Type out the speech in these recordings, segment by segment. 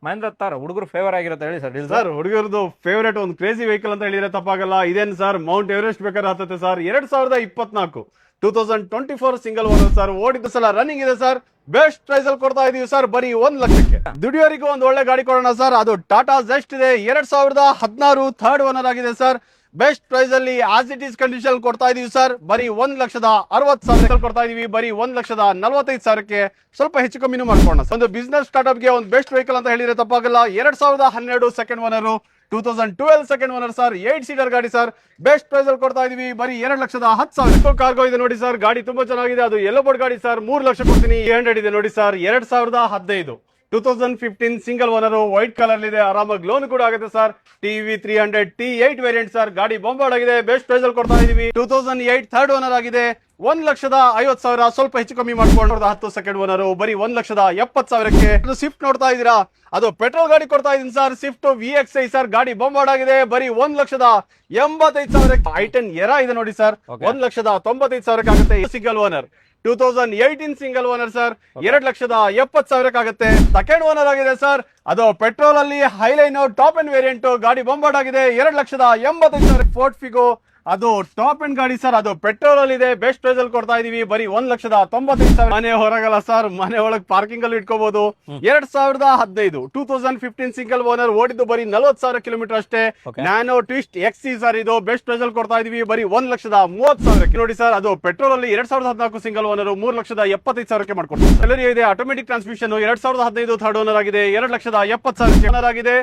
ಮಹೇಂದ್ರ ತಾರ್ ಹುಡುಗರು ಫೇವರ್ ಆಗಿರುತ್ತೆ ಹೇಳಿ ಸರ್. ಸರ್ ಹುಡುಗರದು ಫೇವರೇಟ್ ಒಂದು ಕ್ರೇಜಿ ವೆಹಿಕಲ್ ಅಂತ ಹೇಳಿದ್ರೆ ತಪ್ಪಾಗಲ್ಲ. ಇದೇನು ಸರ್ ಮೌಂಟ್ ಎವರೆಸ್ಟ್ ಬೇಕಾದ್ರೆ ಹತ್ತುತ್ತೆ ಸರ್. 2024 2024 single owner sir. ಓಡಿದ ಸಲ ರನ್ನಿಂಗ್ ಇದೆ ಸರ್. ಬೆಸ್ಟ್ ಪ್ರೈಸ್ ಅಲ್ಲಿ ಕೊಡ್ತಾ ಇದೀವಿ ಸರ್ ಬರೀ 1 ಲಕ್ಷಕ್ಕೆ. ದುಡಿಯೋರಿಗೂ ಒಂದು ಒಳ್ಳೆ ಗಾಡಿ ಕೊಡೋಣ ಸರ್. ಅದು ಟಾಟಾ ಜೆಸ್ಟ್ ಇದೆ. 2016 ಥರ್ಡ್ ಓನರ್ ಆಗಿದೆ ಸರ್. ಬೆಸ್ಟ್ ಪ್ರೈಸ್ ಅಲ್ಲಿ ಆಸ್ ಇಟ್ ಈಸ್ ಕಂಡೀಷನ್ ಕೊಡ್ತಾ ಇದೀವಿ ಸರ್. ಬರೀ 1,60,000 ಕೊಡ್ತಾ ಇದೀವಿ. ಬರೀ 1,45,000ಕ್ಕೆ ಸ್ವಲ್ಪ ಹೆಚ್ಚು ಕಮ್ಮಿನೂ ಮಾಡ್ಕೊಳ್ಳೋಣ. ಒಂದು ಬಿಸ್ನೆಸ್ ಸ್ಟಾರ್ಟ್ಅಪ್ ಗೆ ಒಂದು ಬೆಸ್ಟ್ ವೆಹಿಕಲ್ ಅಂತ ಹೇಳಿದ್ರೆ ತಪ್ಪಾಗಲ್ಲ. 2012 second owner, 2012 second owner sir. 8 seater ಗಾಡಿ ಸರ್. ಬೆಸ್ಟ್ ಪ್ರೈಸ್ ಅಲ್ಲಿ ಕೊಡ್ತಾ ಇದೀವಿ ಬರೀ 2,10,000. ಕಾರ್ಗೋ ಇದೆ ನೋಡಿ ಸರ್. ಗಾಡಿ ತುಂಬಾ ಚೆನ್ನಾಗಿದೆ. ಅದು ಯೆಲ್ಲೋ ಬೋರ್ಡ್ ಗಾಡಿ ಸರ್. 3 ಲಕ್ಷ ಕೊಡ್ತೀನಿ. 800 ಇದೆ ನೋಡಿ sir. 2015 2015 single owner, white colour ಇದೆ. ಆರಾಮಾಗಿ ಲೋನ್ ಕೂಡ ಆಗುತ್ತೆ sir. TV 300 T8 variant sir. ಗಾಡಿ ಬಾಂಬಾರ್ಡ್ ಆಗಿದೆ. ಬೆಸ್ಟ್ ಪ್ರೈಸ್ ಅಲ್ಲಿ ಕೊಡ್ತಾ ಇದೀವಿ. 2008 ಥರ್ಡ್ ಓನರ್ ಆಗಿದೆ. 1,50,000 ಸ್ವಲ್ಪ ಹೆಚ್ಚು ಕಮ್ಮಿ ಮಾಡ್ಕೊಂಡು 10 ಸೆಕೆಂಡ್ ಓನರ್ ಬರೀ 1,70,000ಕ್ಕೆ. ಸ್ವಿಫ್ಟ್ ನೋಡ್ತಾ ಇದೀರಾ, ಅದು ಪೆಟ್ರೋಲ್ ಗಾಡಿ ಕೊಡ್ತಾ ಇದೀನಿ ಸರ್. Swift VXI sir. ಗಾಡಿ ಬಾಂಬಾರ್ಡ್ ಆಗಿದೆ. ಬರೀ 1,85,000. I10 ಎರಾ ಇದೆ ನೋಡಿ ಸರ್. 1,95,000 ಆಗುತ್ತೆ. Single owner 2018 single owner sir. 2,70,000 ಆಗುತ್ತೆ. ಸೆಕೆಂಡ್ ಓನರ್ ಆಗಿದೆ ಸರ್. ಅದು ಪೆಟ್ರೋಲ್ ಅಲ್ಲಿ ಹೈಲೈನ್ ಟಾಪ್ ಅಂಡ್ ವೇರಿಯಂಟ್. ಗಾಡಿ ಬಾಂಬಾರ್ಡ್ ಆಗಿದೆ. 2,85,000. ಫೋರ್ಟ್ ಫಿಗೋ, ಅದು ಟಾಪ್ ಅಂಡ್ ಗಾಡಿ ಸರ್. ಅದು ಪೆಟ್ರೋಲ್ ಅಲ್ಲಿ ಇದೆ. ಬೆಸ್ಟ್ ಪ್ರೈಸ್ ಅಲ್ಲಿ ಕೊಡ್ತಾ ಇದೀವಿ ಬರೀ 1,95,000. ಮನೆ ಹೊರಗಲ್ಲ ಸರ್, ಮನೆ ಒಳಗೆ ಪಾರ್ಕಿಂಗ್ ಅಲ್ಲಿ ಇಟ್ಕೋಬಹುದು. 2015 2015 ಸಿಂಗಲ್ ಓನರ್. ಓಡಿದ್ದು ಬರೀ 40,000 ಕಿಲೋಮೀಟರ್ ಅಷ್ಟೇ. Nano Twist XC sir. ಇದು ಬೆಸ್ಟ್ ಪ್ರೈಸ್ ಅಲ್ಲಿ ಕೊಡ್ತಾ ಇದೀವಿ ಬರೀ 1,30,000 ನೋಡಿ ಸರ್. ಅದು ಪೆಟ್ರೋಲ್ ಅಲ್ಲಿ 2014 ಸಿಂಗಲ್ ಓನರ್. 3,75,000 ಮಾಡ್ಕೊಡ್ತೀವಿ. ಸೆಲೆರಿ ಇದೆ. Automatic transmission. 2015 ಥರ್ಡ್ ಓನರ್ ಆಗಿದೆ. 2,70,000 ಓನರ್ ಆಗಿದೆ.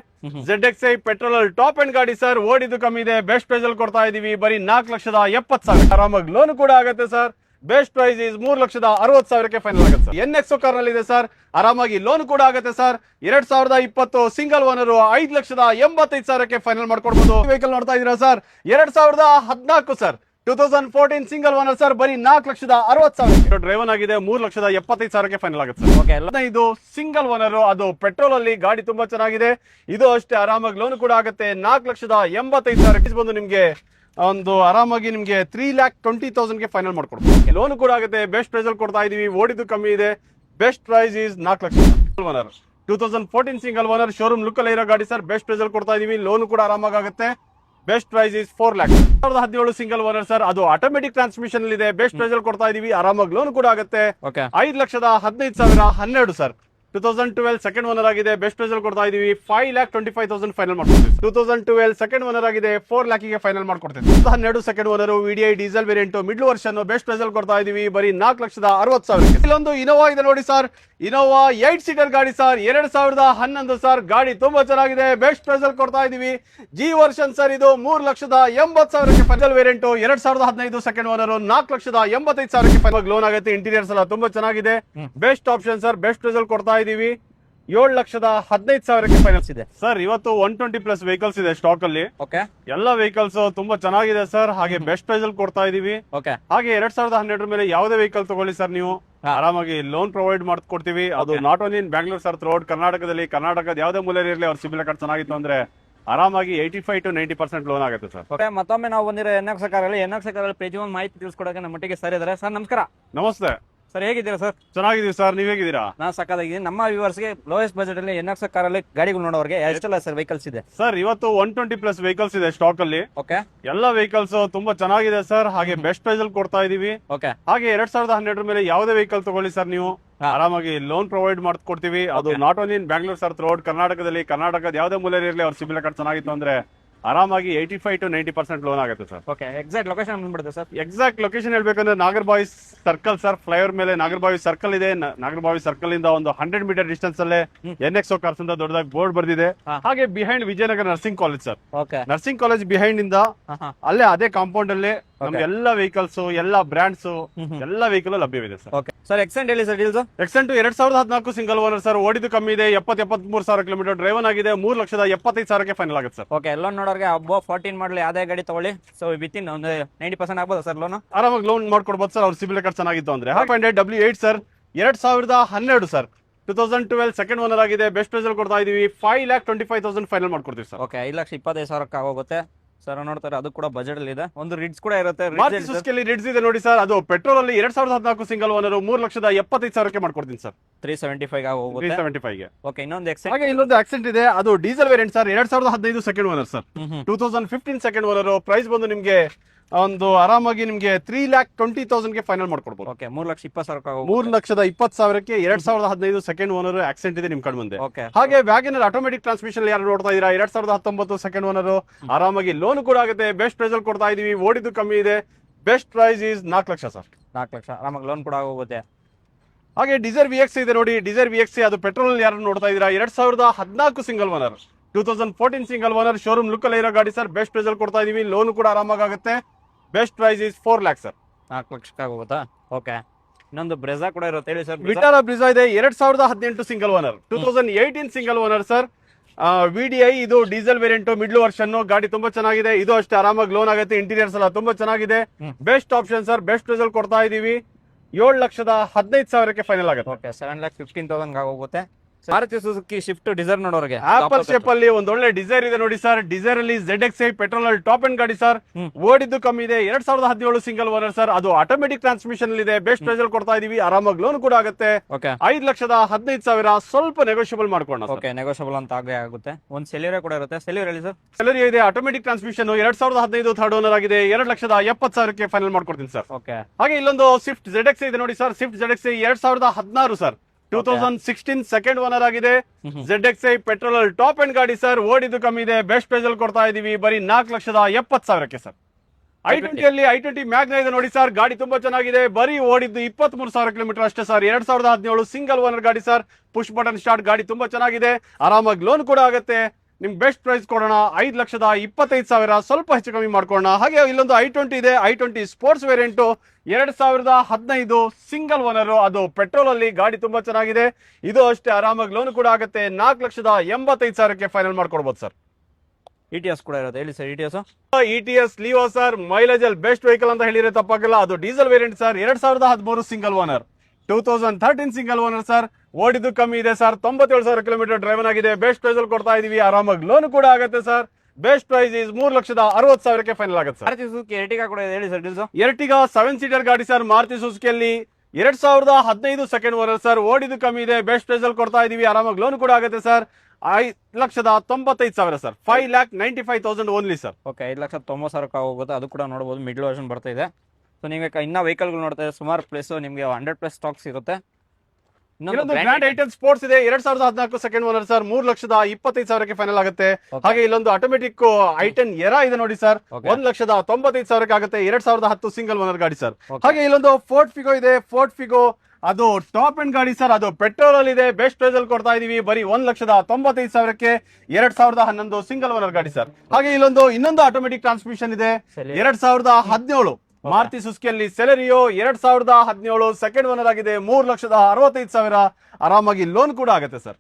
ZXI ಪೆಟ್ರೋಲ್ ಅಲ್ಲಿ ಟಾಪ್ ಅಂಡ್ ಗಾಡಿ ಸರ್. ಓಡಿದ್ದು ಕಮ್ಮಿ ಇದೆ. ಬೆಸ್ಟ್ ಪ್ರೈಸ್ ಅಲ್ಲಿ ಕೊಡ್ತಾ ಇದೀವಿ ಬರೀ 4,70,000. ಆರಾಮಾಗಿ ಲೋನ್ ಕೂಡ ಆಗುತ್ತೆ ಸರ್. ಬೆಸ್ಟ್ ಪ್ರೈಸ್ ಇಸ್ 3,60,000ಕ್ಕೆ ಫೈನಲ್ ಆಗುತ್ತೆ ಸರ್. NXO ಕಾರ್ ನಲ್ಲಿ ಇದೆ ಸರ್. ಆರಾಮಾಗಿ ಲೋನ್ ಕೂಡ ಆಗುತ್ತೆ ಸರ್. 2020 single owner. 5,85,000ಕ್ಕೆ ಫೈನಲ್ ಮಾಡ್ಕೊಡ್ಬೋದು. ವೆಹಿಕಲ್ ನೋಡ್ತಾ ಇದೀರಾ sir. 2014 sir. 2014 single owner sir. ಬರೀ 4,60,000 ಡ್ರೈವನ್ ಆಗಿದೆ. 3,75,000ಕ್ಕೆ ಫೈನಲ್ ಆಗುತ್ತೆ ಸರ್. ಇದು ಸಿಂಗಲ್ ಓನರ್. ಅದು ಪೆಟ್ರೋಲ್ ಅಲ್ಲಿ ಗಾಡಿ ತುಂಬಾ ಚೆನ್ನಾಗಿದೆ. ಇದು ಅಷ್ಟೇ ಆರಾಮಾಗಿ ಲೋನ್ ಕೂಡ ಆಗುತ್ತೆ. 4,85,000 ಬಂದು ನಿಮ್ಗೆ ಒಂದು ಆರಾಮಾಗಿ ನಿಮ್ಗೆ 3,20,000ಗೆ ಫೈನಲ್ ಮಾಡ್ಕೊಡ್ಬೋದು. ಲೋನ್ ಕೂಡ ಆಗುತ್ತೆ. ಬೆಸ್ಟ್ ಪ್ರೈಸ್ ಅಲ್ಲಿ ಕೊಡ್ತಾ ಇದೀವಿ. ಓಡಿದ್ದು ಕಮ್ಮಿ ಇದೆ. Best price is 4 lakh. Owner 2014 single owner. Showroom look ಅಲ್ಲಿ ಇರೋ ಗಾಡಿ ಸರ್. ಬೆಸ್ಟ್ ಪ್ರೈಸ್ ಅಲ್ಲಿ ಕೊಡ್ತಾ ಇದೀವಿ. ಲೋನ್ ಕೂಡ ಆರಾಮಾಗಿ ಆಗುತ್ತೆ. Best price is 4 lakhs. 2017 single owner sir. ಅದು ಆಟೋಮೆಟಿಕ್ ಟ್ರಾನ್ಸ್ಮಿಷನ್ ಇದೆ. ಬೆಸ್ಟ್ ಪ್ರೈಸ್ ಅಲ್ಲಿ ಕೊಡ್ತಾ ಇದೀವಿ. ಆರಾಮಾಗಿ ಲೋನ್ ಕೂಡ ಆಗುತ್ತೆ. 5,15,000 12 ಸರ್. 2012 ಸೆಕೆಂಡ್ ಓನರ್ ಆಗಿದೆ. ಬೆಸ್ಟ್ ಪ್ರೈಸ್ ಅಲ್ಲಿ ಕೊಡ್ತಾ ಇದೀವಿ. 5,25,000 ಫೈನಲ್ ಮಾಡ್ಕೊಡ್ತೀವಿ. 2012 ಸೆಕೆಂಡ್ ಓನರ್ ಆಗಿದೆ. 4 lakhಗೆ ಫೈನಲ್ ಮಾಡ್ಕೊಡ್ತೀವಿ. 2012 second owner. VDI diesel variant middle version. Best price ಅಲ್ಲಿ ಕೊಡ್ತಾ ಇದೀವಿ ಬರೀ 4,60,000. ಇಲ್ಲೊಂದು ಇನೋವಾ ಇದೆ ನೋಡಿ ಸರ್. ಇನೋವಾ 8 ಸೀಟರ್ ಗಾಡಿ ಸರ್. 2011 ಸರ್. ಗಾಡಿ ತುಂಬಾ ಚೆನ್ನಾಗಿದೆ. ಬೆಸ್ಟ್ ಪ್ರೈಸ್ ಅಲ್ಲಿ ಕೊಡ್ತಾ ಇದೀವಿ. G version sir. ಇದು 3,80,000ಕ್ಕೆ ಫೈನಲ್ ವೇರಿಯಂಟ್. 2015 second owner. 4,85,000ಕ್ಕೆ ಫೈನಲ್ ಲೋನ್ ಆಗುತ್ತೆ. ಇಂಟೀರಿಯರ್ಸ್ ಎಲ್ಲ ತುಂಬಾ ಚೆನ್ನಾಗಿದೆ. Best option sir. Best price ಅಲ್ಲಿ ಕೊಡ್ತಾ ಇದೀವಿ. 7,15,000ಕ್ಕೆ ಫೈನಾನ್ಸ್ ಇದೆ ಸರ್. ಇವತ್ತು 120+ ವೆಹಿಕಲ್ಸ್ ಇದೆ ಸ್ಟಾಕ್ ಅಲ್ಲಿ. ಎಲ್ಲ ವೆಹಿಕಲ್ಸ್ ತುಂಬಾ ಚೆನ್ನಾಗಿದೆ ಸರ್. ಹಾಗೆ ಬೆಸ್ಟ್ ಪ್ರೈಸ್ ಅಲ್ಲಿ ಕೊಡ್ತಾ ಇದೀವಿ. ಹಾಗೆ 2012 ಮೇಲೆ ಯಾವುದೇ ವೆಹಿಕಲ್ ತಗೊಳ್ಳಿ ಸರ್, ನೀವು ಆರಾಮಾಗಿ ಲೋನ್ ಪ್ರೊವೈಡ್ ಮಾಡ್ಕೊಡ್ತೀವಿ. ಅದು not only in Bangalore sir, throughout ಕರ್ನಾಟಕದಲ್ಲಿ. ಕರ್ನಾಟಕದ ಯಾವುದೇ ಮೂಲೆಯಲ್ಲಿ ಇರಲಿ, ಅವ್ರ ಸಿಬಿಲ್ ಕಾರ್ಡ್ ಚೆನ್ನಾಗಿತ್ತು ಅಂದ್ರೆ ಆರಾಮಾಗಿ 85 to 90% ಲೋನ್ ಆಗುತ್ತೆ ಸರ್. ಮತ್ತೊಮ್ಮೆ ನಾವು ಬಂದಿರೋ NXO ಕಾರಲ್ಲಿ ಪ್ರತಿಯೊಂದು ಮಾಹಿತಿ ತಿಳಿಸ್ಕೊಡೋಕೆ ನಮ್ಮ ಮಟ್ಟಿಗೆ ಸರ್ ಇದ್ದಾರೆ. ಸರ್ ನಮಸ್ಕಾರ. ನಮಸ್ತೆ ಸರ್, ಹೇಗಿದ್ದೀರಾ ಸರ್? ಚೆನ್ನಾಗಿದ್ದೀವಿ ಸರ್, ನೀವ್ ಹೇಗಿದ್ದೀರಾ? ನಾನು ಸಕ್ಕದಾಗಿದ್ದೀನಿ. ನಮ್ಮ ವ್ಯೂವರ್ಸ್ಗೆ ಲೋಯೆಸ್ಟ್ ಬಜೆಟ್ ಅಲ್ಲಿ NXO ಕಾರಲ್ಲಿ ಗಾಡಿಗಳು ನೋಡೋರಿಗೆ ಎಷ್ಟೆಲ್ಲ ಸರ್ ವೆಹಿಕಲ್ಸ್ ಇದೆ? ಸರ್ ಇವತ್ತು 120+ ವೆಹಿಕಲ್ಸ್ ಇದೆ ಸ್ಟಾಕ್ ಅಲ್ಲಿ. ಎಲ್ಲ ವೆಹಿಕಲ್ಸ್ ತುಂಬಾ ಚೆನ್ನಾಗಿದೆ ಸರ್. ಹಾಗೆ ಬೆಸ್ಟ್ ಪ್ರೈಸ್ ಅಲ್ಲಿ ಕೊಡ್ತಾ ಇದೀವಿ. ಹಾಗೆ 2012 ಮೇಲೆ ಯಾವುದೇ ವೆಹಿಕಲ್ ತಗೊಳ್ಳಿ ಸರ್, ನೀವು ಆರಾಮಾಗಿ ಲೋನ್ ಪ್ರೊವೈಡ್ ಮಾಡ್ಕೊಡ್ತೀವಿ. ಅದು not only in Bangalore sir, throughout ಕರ್ನಾಟಕದಲ್ಲಿ. ಕರ್ನಾಟಕದ ಯಾವುದೇ ಮೂಲೆಯಲ್ಲಿ ಇರಲಿ, ಅವ್ರ ಸಿಬಿಲ್ ಕಾರ್ಡ್ ಚೆನ್ನಾಗಿತ್ತು ಅಂದ್ರೆ ಆರಾಮಾಗಿ 85 to 90% ಲೋನ್ ಆಗುತ್ತೆ ಸರ್. ಎಕ್ಸಾಕ್ಟ್ ಲೊಕೇಶನ್ ಬಂದ್ಬಿಡುತ್ತೆ ಸರ್? ಎಕ್ಸಾಕ್ಟ್ ಲೊಕೇಶನ್ ಹೇಳ್ಬೇಕಂದ್ರೆ ನಾಗರಬಾವಿ ಸರ್ಕಲ್ ಸರ್. ಫ್ಲೈಓವರ್ ಮೇಲೆ ನಾಗರಬಾವಿ ಸರ್ಕಲ್ ಇದೆ. ನಾಗರಬಾವಿ ಸರ್ಕಲ್ ಇಂದ ಒಂದು 100 ಮೀಟರ್ ಡಿಸ್ಟೆನ್ಸ್ ಅಲ್ಲೇ NXO ಕಾರ್ಸ್ ಅಂತ ದೊಡ್ಡದಾಗಿ ಬೋರ್ಡ್ ಬರ್ದಿದೆ. ಹಾಗೆ behind Vijayanagara nursing college sir. Nursing college behind ಇಂದ ಅಲ್ಲೇ ಅದೇ ಕಾಂಪೌಂಡ್ ಅಲ್ಲಿ ನಮ್ಗೆ ಎಲ್ಲ ವೆಹಿಕಲ್ಸ್, ಎಲ್ಲ ಬ್ರಾಂಡ್ಸ್, ಎಲ್ಲ ವೆಹಿಕಲ್ ಲಭ್ಯವಿದೆ ಸರ್. ಸರ್ ಎಕ್ಸೆಂಟ್ ಹೇಳಿ sir. Deals Xcent 2014 single owner sir. ಓಡಿದ್ದು ಕಮ್ಮಿ ಇದೆ. 73,000 ಕಿಲೋಮೀಟರ್ ಡ್ರೈವನ್ ಆಗಿದೆ. 3,75,000ಕ್ಕೆ ಫೈನಲ್ ಆಗುತ್ತೆ ಸರ್. ಲೋನ್ ನೋಡೋರಿಗೆ ಅಬ್ಬೋ 14 ಮಾಡಲಿ ಯಾವುದೇ ಗಾಡಿ ತಗೊಳ್ಳಿ. ಸೊ ವಿತಿನ್ ಒಂದು 90% ಆಗ್ಬೋದು ಸರ್ ಲೋನ್? ಆರಾಮಾಗಿ ಲೋನ್ ಮಾಡ್ಕೊಡ್ಬೋದು ಸರ್, ಅವ್ರ ಸಿಬಿಲ್ ಕಾರ್ಡ್ ಚೆನ್ನಾಗಿತ್ತು ಅಂದ್ರೆ. W8 sir. 2012 sir. 2012 second owner ಆಗಿದೆ. ಬೆಸ್ಟ್ ಪ್ರೈಸ್ ಅಲ್ಲಿ ಕೊಡ್ತಾ ಇದೀವಿ. 5,25,000 ಫೈನಲ್ ಮಾಡ್ಕೊಡ್ತೀವಿ ಸರ್. 5,25,000 ಆಗೋಗುತ್ತೆ. ಸರ್ ನೋಡ್ತಾರೆ ಅದು ಕೂಡ ಬಜೆಟ್ ಅಲ್ಲಿ ಇದೆ. ಒಂದು ರಿಡ್ಸ್ ಕೂಡ ಇರುತ್ತೆ. ಮಾರುತಿ ಸುಜುಕಿಯಲ್ಲಿ ರಿಡ್ಸ್ ಇದೆ ನೋಡಿ ಸರ್, ಅದು ಪೆಟ್ರೋಲ್ ಅಲ್ಲಿ 2014 ಸಿಂಗಲ್ ಓನರ್ 3,75,000ಕ್ಕೆ ಮಾಡ್ಕೊಡ್ತೀನಿ ಸರ್. 375 ಹೋಗುತ್ತೆ. 375 ಓಕೆ, ಇನ್ನೊಂದು ಎಕ್ಸೆಂಟ್. ಹಾಗೆ ಇಲ್ಲೊಂದು ಆಕ್ಸೆಂಟ್ ಇದೆ, ಅದು diesel variant sir, 2015 second owner sir. 2015 second owner. Price ಬಂದು ನಿಮ್ಗೆ ಒಂದು ಆರಾಮಾಗಿ ನಿಮ್ಗೆ 3,20,000ಗೆ ಫೈನಲ್ ಮಾಡ್ಕೊಡ್ಬೋದು. ಓಕೆ, 3,20,000 3,20,000ಕ್ಕೆ 2015 ಸೆಕೆಂಡ್ ಓನರ್ ಆಕ್ಸೆಂಟ್ ಇದೆ ನಿಮ್ ಕಡೆ ಮುಂದೆ. ಓಕೆ, ಹಾಗೆ ವ್ಯಾಗನರ್ ಆಟೋಮೆಟಿಕ್ ಟ್ರಾನ್ಸ್ಮಿಷನ್ ಯಾರು ನೋಡ್ತಾ ಇದೀರಾ, 2019 ಸೆಕೆಂಡ್ ಓನರ್, ಆರಾಮಾಗಿ ಲೋನ್ ಕೂಡ ಆಗುತ್ತೆ. ಬೆಸ್ಟ್ ಪ್ರೈಸ್ ಅಲ್ಲಿ ಕೊಡ್ತಾ ಇದೀವಿ, ಓಡಿದ್ದು ಕಮ್ಮಿ ಇದೆ. Best price is 4 lakh sir. 4 lakh ಆರಾಮಾಗಿ ಲೋನ್ ಕೂಡ ಹೋಗುತ್ತೆ. ಹಾಗೆ ಡಿಸೈರ್ VX ಇದೆ ನೋಡಿ, ಡಿಸೈರ್ VX ಅದು ಪೆಟ್ರೋಲ್ ಯಾರು ನೋಡ್ತಾ ಇದೀರಾ, 2014 single owner, 2014 single owner, showroom look ಅಲ್ಲಿ ಇರೋ ಗಾಡಿ ಸರ್. ಬೆಸ್ಟ್ ಪ್ರೈಸ್ ಅಲ್ಲಿ ಕೊಡ್ತಾ ಇದೀವಿ, ಲೋನ್ ಕೂಡ ಆರಾಮಾಗಿ ಆಗುತ್ತೆ. Best price is 4 lakh sir. 4 ಲಕ್ಷಕ್ಕೆ ಹೋಗುತ್ತಾ? ಓಕೆ, ಇನ್ನೊಂದು ಬ್ರೆಜಾ ಕೂಡ ಇರುತ್ತೆ ಹೇಳಿ ಸರ್. ವಿಟಾರಾ ಬ್ರಿಜಾ ಇದೆ, 2018 single owner, 2018 single owner sir. VDI ಇದು ಡೀಸೆಲ್ ವೇರಿಯಂಟ್ ಮಿಡ್ಲ್ ವರ್ಷನ್, ಗಾಡಿ ತುಂಬಾ ಚೆನ್ನಾಗಿದೆ. ಇದು ಅಷ್ಟೇ ಆರಾಮಾಗಿ ಲೋನ್ ಆಗುತ್ತೆ. ಇಂಟೀರಿಯರ್ಸ್ ಎಲ್ಲ ತುಂಬಾ ಚೆನ್ನಾಗಿದೆ. Best option sir. Best price ಅಲ್ಲಿ ಕೊಡ್ತಾ ಇದೀವಿ, 7,15,000ಕ್ಕೆ ಫೈನಲ್ ಆಗುತ್ತೆ. ಓಕೆ, 7,15,000 ಹೋಗುತ್ತೆ. ಮಾರುತಿ ಸುಜುಕಿ ಶಿಫ್ಟ್ ಡಿಸೈರ್ ನೋಡೋರಿಗೆ ಆಪಲ್ ಶೇಪ್ ಅಲ್ಲಿ ಒಂದು ಒಳ್ಳೆ ಡಿಸೈರ್ ಇದೆ ನೋಡಿ ಸರ್. ಡಿಸೈರ್ ಅಲ್ಲಿ ZXi ಪೆಟ್ರೋಲ್ ಅಲ್ಲಿ ಟಾಪ್ ಎಂಡ್ ಗಾಡಿ ಸರ್. ಓಡಿದ್ದು ಕಮ್ಮಿ ಇದೆ, 2017 ಸಿಂಗಲ್ ಓನರ್ ಸರ್. ಅದು ಆಟೋಮೆಟಿಕ್ ಟ್ರಾನ್ಸ್ಮಿಷನ್ ಇದೆ. ಬೆಸ್ಟ್ ಪ್ರೈಸ್ ಅಲ್ಲಿ ಕೊಡ್ತಾ ಇದೀವಿ, ಆರಾಮಾಗಿ ಲೋನ್ ಕೂಡ ಆಗುತ್ತೆ. 5,15,000 ಸ್ವಲ್ಪ ನೆಗೋಷಿಯಬಲ್ ಮಾಡ್ಕೊಂಡು. ಓಕೆ, ನೆಗೋಷಿಯಬಲ್ ಅಂತ ಆಗೇ ಆಗುತ್ತೆ. ಒಂದು ಸೆಲ್ಯೂರ ಕೂಡ ಇರುತ್ತೆ. ಸೆಲ್ಯೂರ್ ಹೇಳಿ ಸರ್. ಸೆಲೆರಿಯೋ ಇದೆ, ಆಟೋಮೆಟಿಕ್ ಟ್ರಾನ್ಸ್ಮಿಷನ್, 2015 ಥರ್ಡ್ ಓನರ್ ಆಗಿದೆ. 2,70,000ಕ್ಕೆ ಫೈನಲ್ ಮಾಡ್ಕೊಡ್ತೀನಿ ಸರ್. ಓಕೆ, ಹಾಗೆ ಇಲ್ಲೊಂದು ಸ್ವಿಫ್ಟ್ ZXi ಇದೆ ನೋಡಿ sir. Swift ZXi 2016 sir, 2016 second owner ಆಗಿದೆ. ZXi ಪೆಟ್ರೋಲ್ ಅಲ್ಲಿ ಟಾಪ್ ಎಂಡ್ ಗಾಡಿ ಸರ್. ಓಡಿದ್ದು ಕಮ್ಮಿ ಇದೆ. ಬೆಸ್ಟ್ ಪ್ರೈಸ್ ಅಲ್ಲಿ ಕೊಡ್ತಾ ಇದೀವಿ, ಬರೀ 4,70,000ಕ್ಕೆ ಸರ್. i20 ಅಲ್ಲಿ i20 ಮ್ಯಾಗ್ನಾ ಇದೆ ನೋಡಿ ಸರ್. ಗಾಡಿ ತುಂಬಾ ಚೆನ್ನಾಗಿದೆ, ಬರೀ ಓಡಿದ್ದು 23,000 ಕಿಲೋಮೀಟರ್ ಅಷ್ಟೇ ಸರ್. 2017 ಸಿಂಗಲ್ ಓನರ್ ಗಾಡಿ ಸರ್. ಪುಷ್ ಬಟನ್ ಸ್ಟಾರ್ಟ್, ಗಾಡಿ ತುಂಬಾ ಚೆನ್ನಾಗಿದೆ, ಆರಾಮಾಗಿ ಲೋನ್ ಕೂಡ ಆಗುತ್ತೆ. ನಿಮ್ಗೆ ಬೆಸ್ಟ್ ಪ್ರೈಸ್ ಕೊಡೋಣ, 5,25,000, ಸ್ವಲ್ಪ ಹೆಚ್ಚು ಕಮ್ಮಿ ಮಾಡ್ಕೊಳ್ಳೋಣ. ಹಾಗೆ ಇಲ್ಲೊಂದು i20 ಇದೆ, i20 sports variant, 2015 single owner, ಅದು ಪೆಟ್ರೋಲ್ ಅಲ್ಲಿ ಗಾಡಿ ತುಂಬಾ ಚೆನ್ನಾಗಿದೆ. ಇದು ಅಷ್ಟೇ ಆರಾಮಾಗಿ ಲೋನ್ ಕೂಡ ಆಗುತ್ತೆ. 4,85,000ಕ್ಕೆ ಫೈನಲ್ ಮಾಡ್ಕೊಡ್ಬೋದು ಸರ್. ETS ಕೂಡ ಇರುತ್ತೆ ಹೇಳಿ ಸರ್. ETS ಲಿಯೋ ಸರ್, ಮೈಲೇಜ್ ಅಲ್ಲಿ ಬೆಸ್ಟ್ ವೆಹಿಕಲ್ ಅಂತ ಹೇಳಿದ್ರೆ ತಪ್ಪಾಗಲ್ಲ. ಅದು diesel variant sir, 2013 single owner, 2013 single owner sir. ಓಡಿದ್ದು ಕಮ್ಮಿ ಇದೆ ಸರ್, 97,000 ಕಿಲೋಮೀಟರ್ ಡ್ರೈವನ್ ಆಗಿದೆ. ಬೆಸ್ಟ್ ಪ್ರೈಸ್ ಅಲ್ಲಿ ಕೊಡ್ತಾ ಇದೀವಿ, ಆರಾಮಾಗಿ ಲೋನ್ ಕೂಡ ಆಗುತ್ತೆ ಸರ್. ಬೆಸ್ಟ್ ಪ್ರೈಸ್ ಇಸ್ 3,60,000ಕ್ಕೆ ಫೈನಲ್ ಆಗುತ್ತೆ ಸರ್. ಮಾರುತಿ ಸುಜುಕಿ ಎರ್ಟಿಗಾ ಕೂಡ ಇದೆ ಹೇಳಿ ಸರ್. ಎರ್ಟಿಗಾ 7 ಸೀಟರ್ ಗಾಡಿ ಸರ್. ಮಾರುತಿ ಸುಜುಕಿಯಲ್ಲಿ 2015 ಸೆಕೆಂಡ್ ಓನರ್ ಸರ್. ಓಡಿದ್ದು ಕಮ್ಮಿ ಇದೆ. ಬೆಸ್ಟ್ ಪ್ರೈಸ್ ಅಲ್ಲಿ ಕೊಡ್ತಾ ಇದೀವಿ, ಆರಾಮಾಗಿ ಲೋನ್ ಕೂಡ ಆಗುತ್ತೆ sir. 5,95,000 sir. 5,95,000 only sir. Okay, 5,90,000 ಹೋಗುತ್ತೆ. ಅದು ಕೂಡ ನೋಡಬಹುದು, ಮಿಡ್ಲ್ ವರ್ಷನ್ ಬರ್ತಾ ಇದೆ. ಸೊ ನೀವು ಇನ್ನ ವೆಹಿಕಲ್ಗಳು ನೋಡ್ತಾ ಇದ್ರೆ ಸುಮಾರು ಪ್ಲೇಸ್ ನಿಮಗೆ 100+ ಸ್ಟಾಕ್ಸ್ ಇರುತ್ತೆ. ಇನ್ನೊಂದು ಗ್ರ್ಯಾಂಡ್ ಐಟನ್ ಸ್ಪೋರ್ಟ್ಸ್ ಇದೆ, 2014 ಸೆಕೆಂಡ್ ಓನರ್ ಸರ್. 3,25,000ಕ್ಕೆ ಫೈನಲ್ ಆಗುತ್ತೆ. ಹಾಗೆ ಇಲ್ಲೊಂದು ಆಟೋಮೆಟಿಕ್ i10 ಎರಾ ಇದೆ ನೋಡಿ ಸರ್, 1,95,000ಕ್ಕೆ ಆಗುತ್ತೆ. 2010 ಸಿಂಗಲ್ ಓನರ್ ಗಾಡಿ ಸರ್. ಹಾಗೆ ಇಲ್ಲೊಂದು ಫೋರ್ಟ್ ಫಿಗೋ ಇದೆ. ಫೋರ್ಟ್ ಫಿಗೋ ಅದು ಟಾಪ್ ಎಂಡ್ ಗಾಡಿ ಸರ್. ಅದು ಪೆಟ್ರೋಲ್ ಅಲ್ಲಿ ಇದೆ. ಬೆಸ್ಟ್ ಪ್ರೈಸ್ ಅಲ್ಲಿ ಕೊಡ್ತಾ ಇದೀವಿ, ಬರೀ 1,95,000ಕ್ಕೆ. 2011 ಸಿಂಗಲ್ ಓನರ್ ಗಾಡಿ ಸರ್. ಹಾಗೆ ಇನ್ನೊಂದು ಆಟೋಮೆಟಿಕ್ ಟ್ರಾನ್ಸ್ಮಿಷನ್ ಇದೆ, 2017 ಮಾರುತಿ ಸುಜುಕಿಯಲ್ಲಿ ಸೆಲೆರಿಯೋ, 2017 ಸೆಕೆಂಡ್ ಓನರ್ ಆಗಿದೆ. 3,65,000, ಆರಾಮಾಗಿ ಲೋನ್ ಕೂಡ ಆಗುತ್ತೆ ಸರ್.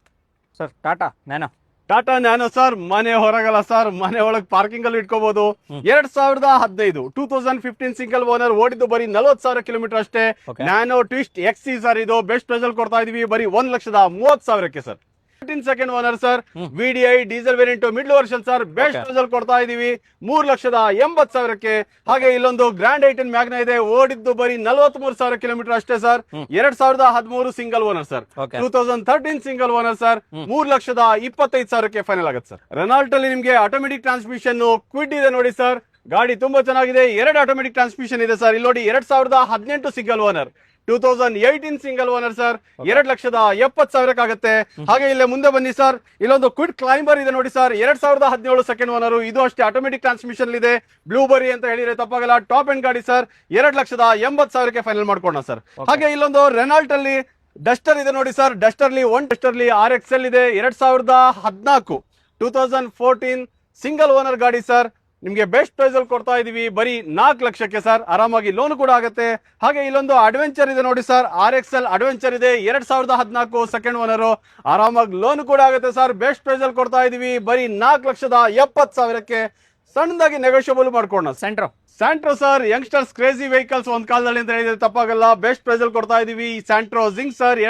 ಟಾಟಾ ನ್ಯಾನೋ ಸರ್, ಮನೆ ಹೊರಗಲ್ಲ ಸರ್, ಮನೆ ಒಳಗೆ ಪಾರ್ಕಿಂಗ್ ಅಲ್ಲಿ ಇಟ್ಕೋಬಹುದು. 2015 ಸಿಂಗಲ್ ಓನರ್, ಓಡಿದ್ದು ಬರೀ 40,000 ಕಿಲೋಮೀಟರ್ ಅಷ್ಟೇ. Nano Twist XC sir. ಇದು ಬೆಸ್ಟ್ ಪ್ರೈಸ್ ಅಲ್ಲಿ ಕೊಡ್ತಾ ಇದೀವಿ, ಬರೀ 1,30,000ಕ್ಕೆ sir. 15 second owner sir. VDI diesel variant middle version sir. Best price ಅಲ್ಲಿ ಕೊಡ್ತಾ ಇದೀವಿ, 3,80,000ಕ್ಕೆ. ಹಾಗೆ ಇಲ್ಲೊಂದು ಗ್ರ್ಯಾಂಡ್ ಐಟನ್ ಮ್ಯಾಗ್ನಾ ಇದೆ. ಓಡಿದ್ದು ಬರೀ 43,000 ಕಿಲೋಮೀಟರ್ ಅಷ್ಟೇ sir. 2013 single owner sir. 2013 single owner sir. 3,25,000ಕ್ಕೆ ಫೈನಲ್ ಆಗುತ್ತೆ ಸರ್. ರೆನಾಲ್ಟ್ ಅಲ್ಲಿ ನಿಮ್ಗೆ ಆಟೋಮೆಟಿಕ್ ಟ್ರಾನ್ಸ್ಮಿಷನ್ ಕ್ವಿಡ್ ಇದೆ ನೋಡಿ ಸರ್. ಗಾಡಿ ತುಂಬಾ ಚೆನ್ನಾಗಿದೆ. 2 ಆಟೋಮೆಟಿಕ್ ಟ್ರಾನ್ಸ್ಮಿಷನ್ ಇದೆ ಸರ್. ಇಲ್ಲಿ ನೋಡಿ, 2018 single owner, 2018 single owner sir. 2,70,000ಕ್ಕೆ ಆಗುತ್ತೆ. ಹಾಗೆ ಇಲ್ಲೇ ಮುಂದೆ ಬನ್ನಿ ಸರ್, ಇಲ್ಲೊಂದು ಕ್ವಿಡ್ ಕ್ಲೈಂಬರ್ ಇದೆ ನೋಡಿ ಸರ್. 2017 ಸೆಕೆಂಡ್ ಓನರ್, ಇದು ಅಷ್ಟೇ ಆಟೋಮೆಟಿಕ್ ಟ್ರಾನ್ಸ್ಮಿಷನ್ ಇದೆ. ಬ್ಲೂಬರಿ ಅಂತ ಹೇಳಿದ್ರೆ ತಪ್ಪಾಗಲ್ಲ. ಟಾಪ್ ಎಂಡ್ ಗಾಡಿ ಸರ್. 2,80,000ಕ್ಕೆ ಫೈನಲ್ ಮಾಡ್ಕೊಳ್ಳೋಣ ಸರ್. ಹಾಗೆ ಇಲ್ಲೊಂದು ರೆನಾಲ್ಟ್ ಅಲ್ಲಿ ಡಸ್ಟರ್ ಇದೆ ನೋಡಿ ಸರ್. ಡಸ್ಟರ್ಲಿ RXL ಇದೆ. 2014 2014 ಸಿಂಗಲ್ ಓನರ್ ಗಾಡಿ ಸರ್. ನಿಮಗೆ ಬೆಸ್ಟ್ ಪ್ರೈಸ್ ಅಲ್ಲಿ ಕೊಡ್ತಾ ಇದೀವಿ, ಬರೀ 4 ಲಕ್ಷಕ್ಕೆ ಸರ್. ಆರಾಮಾಗಿ ಲೋನ್ ಕೂಡ ಆಗುತ್ತೆ. ಹಾಗೆ ಇಲ್ಲೊಂದು ಅಡ್ವೆಂಚರ್ ಇದೆ ನೋಡಿ ಸರ್. RXL ಅಡ್ವೆಂಚರ್ ಇದೆ, 2014 ಸೆಕೆಂಡ್ ಓನರ್. ಆರಾಮಾಗಿ ಲೋನ್ ಕೂಡ ಆಗುತ್ತೆ ಸರ್. ಬೆಸ್ಟ್ ಪ್ರೈಸ್ ಅಲ್ಲಿ ಕೊಡ್ತಾ ಇದೀವಿ, ಬರೀ 4,70,000ಕ್ಕೆ. ಸಣ್ಣದಾಗಿ ನೆಗೋಷಿಯಬಲ್ ಮಾಡ್ಕೊಳ್ಳೋಣ. Santro sir, youngsters crazy vehicles ಒಂದ್ ಕಾಲದಲ್ಲಿ ಅಂತ ಹೇಳಿದ್ರೆ ತಪ್ಪಾಗಲ್ಲ. ಬೆಸ್ಟ್ ಪ್ರೈಸ್ ಅಲ್ಲಿ ಕೊಡ್ತಾ ಇದೀವಿ. Santro zinc sir,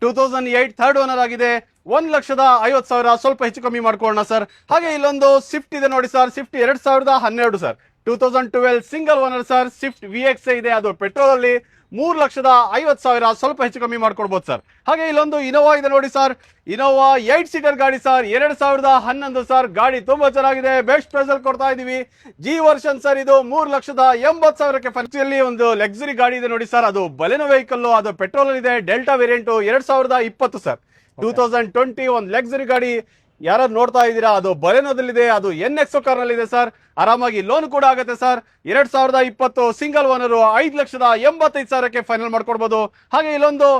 2008 third owner ಆಗಿದೆ. 1,50,000 ಸ್ವಲ್ಪ ಹೆಚ್ಚು ಕಮ್ಮಿ ಮಾಡ್ಕೊಳ್ಳೋಣ ಸರ್. ಹಾಗೆ ಇಲ್ಲೊಂದು ಸ್ವಿಫ್ಟ್ ಇದೆ ನೋಡಿ sir, Swift 2012 sir, 2012 single owner sir, Swift VX ಇದೆ, ಅದು ಪೆಟ್ರೋಲ್ ಅಲ್ಲಿ 3,50,000 ಸ್ವಲ್ಪ ಹೆಚ್ಚು ಕಮ್ಮಿ ಮಾಡ್ಕೊಡ್ಬೋದು ಸರ್. ಹಾಗೆ ಇಲ್ಲೊಂದು ಇನೋವಾ ಇದೆ ನೋಡಿ ಸರ್, ಇನೋವಾ 8 ಸೀಟರ್ ಗಾಡಿ ಸರ್, 2011 ಸರ್, ಗಾಡಿ ತುಂಬಾ ಚೆನ್ನಾಗಿದೆ, ಬೆಸ್ಟ್ ಪ್ರೈಸ್ ಅಲ್ಲಿ ಕೊಡ್ತಾ ಇದೀವಿ. G ವರ್ಷನ್ ಸರ್, ಇದು 3,80,000ಕ್ಕೆ ಫನ್ಸಿಯಲ್ಲಿ ಒಂದು ಲಕ್ಸುರಿ ಗಾಡಿ ಇದೆ ನೋಡಿ ಸರ್, ಅದು ಬಲೆನೋ ವೆಹಿಕಲ್, ಅದು ಪೆಟ್ರೋಲ್ ಇದೆ, ಡೆಲ್ಟಾ ವೇರಿಯಂಟ್, 2020 ಸರ್, 2020 ಒಂದು ಲಕ್ಸುರಿ ಗಾಡಿ ಯಾರು ನೋಡ್ತಾ ಇದ್ದೀರಾ, ಅದು ಬಲೆನೋದಲ್ಲಿದೆ, ಅದು NXO ಕಾರ್ ನಲ್ಲಿ ಇದೆ ಸರ್, ಆರಾಮಾಗಿ ಲೋನ್ ಕೂಡ ಆಗುತ್ತೆ ಸರ್. 2020 ಸಿಂಗಲ್ ಓನರ್, 5,85,000ಕ್ಕೆ ಫೈನಲ್ ಮಾಡ್ಕೊಡ್ಬೋದು. ಹಾಗೆ ಇಲ್ಲೊಂದು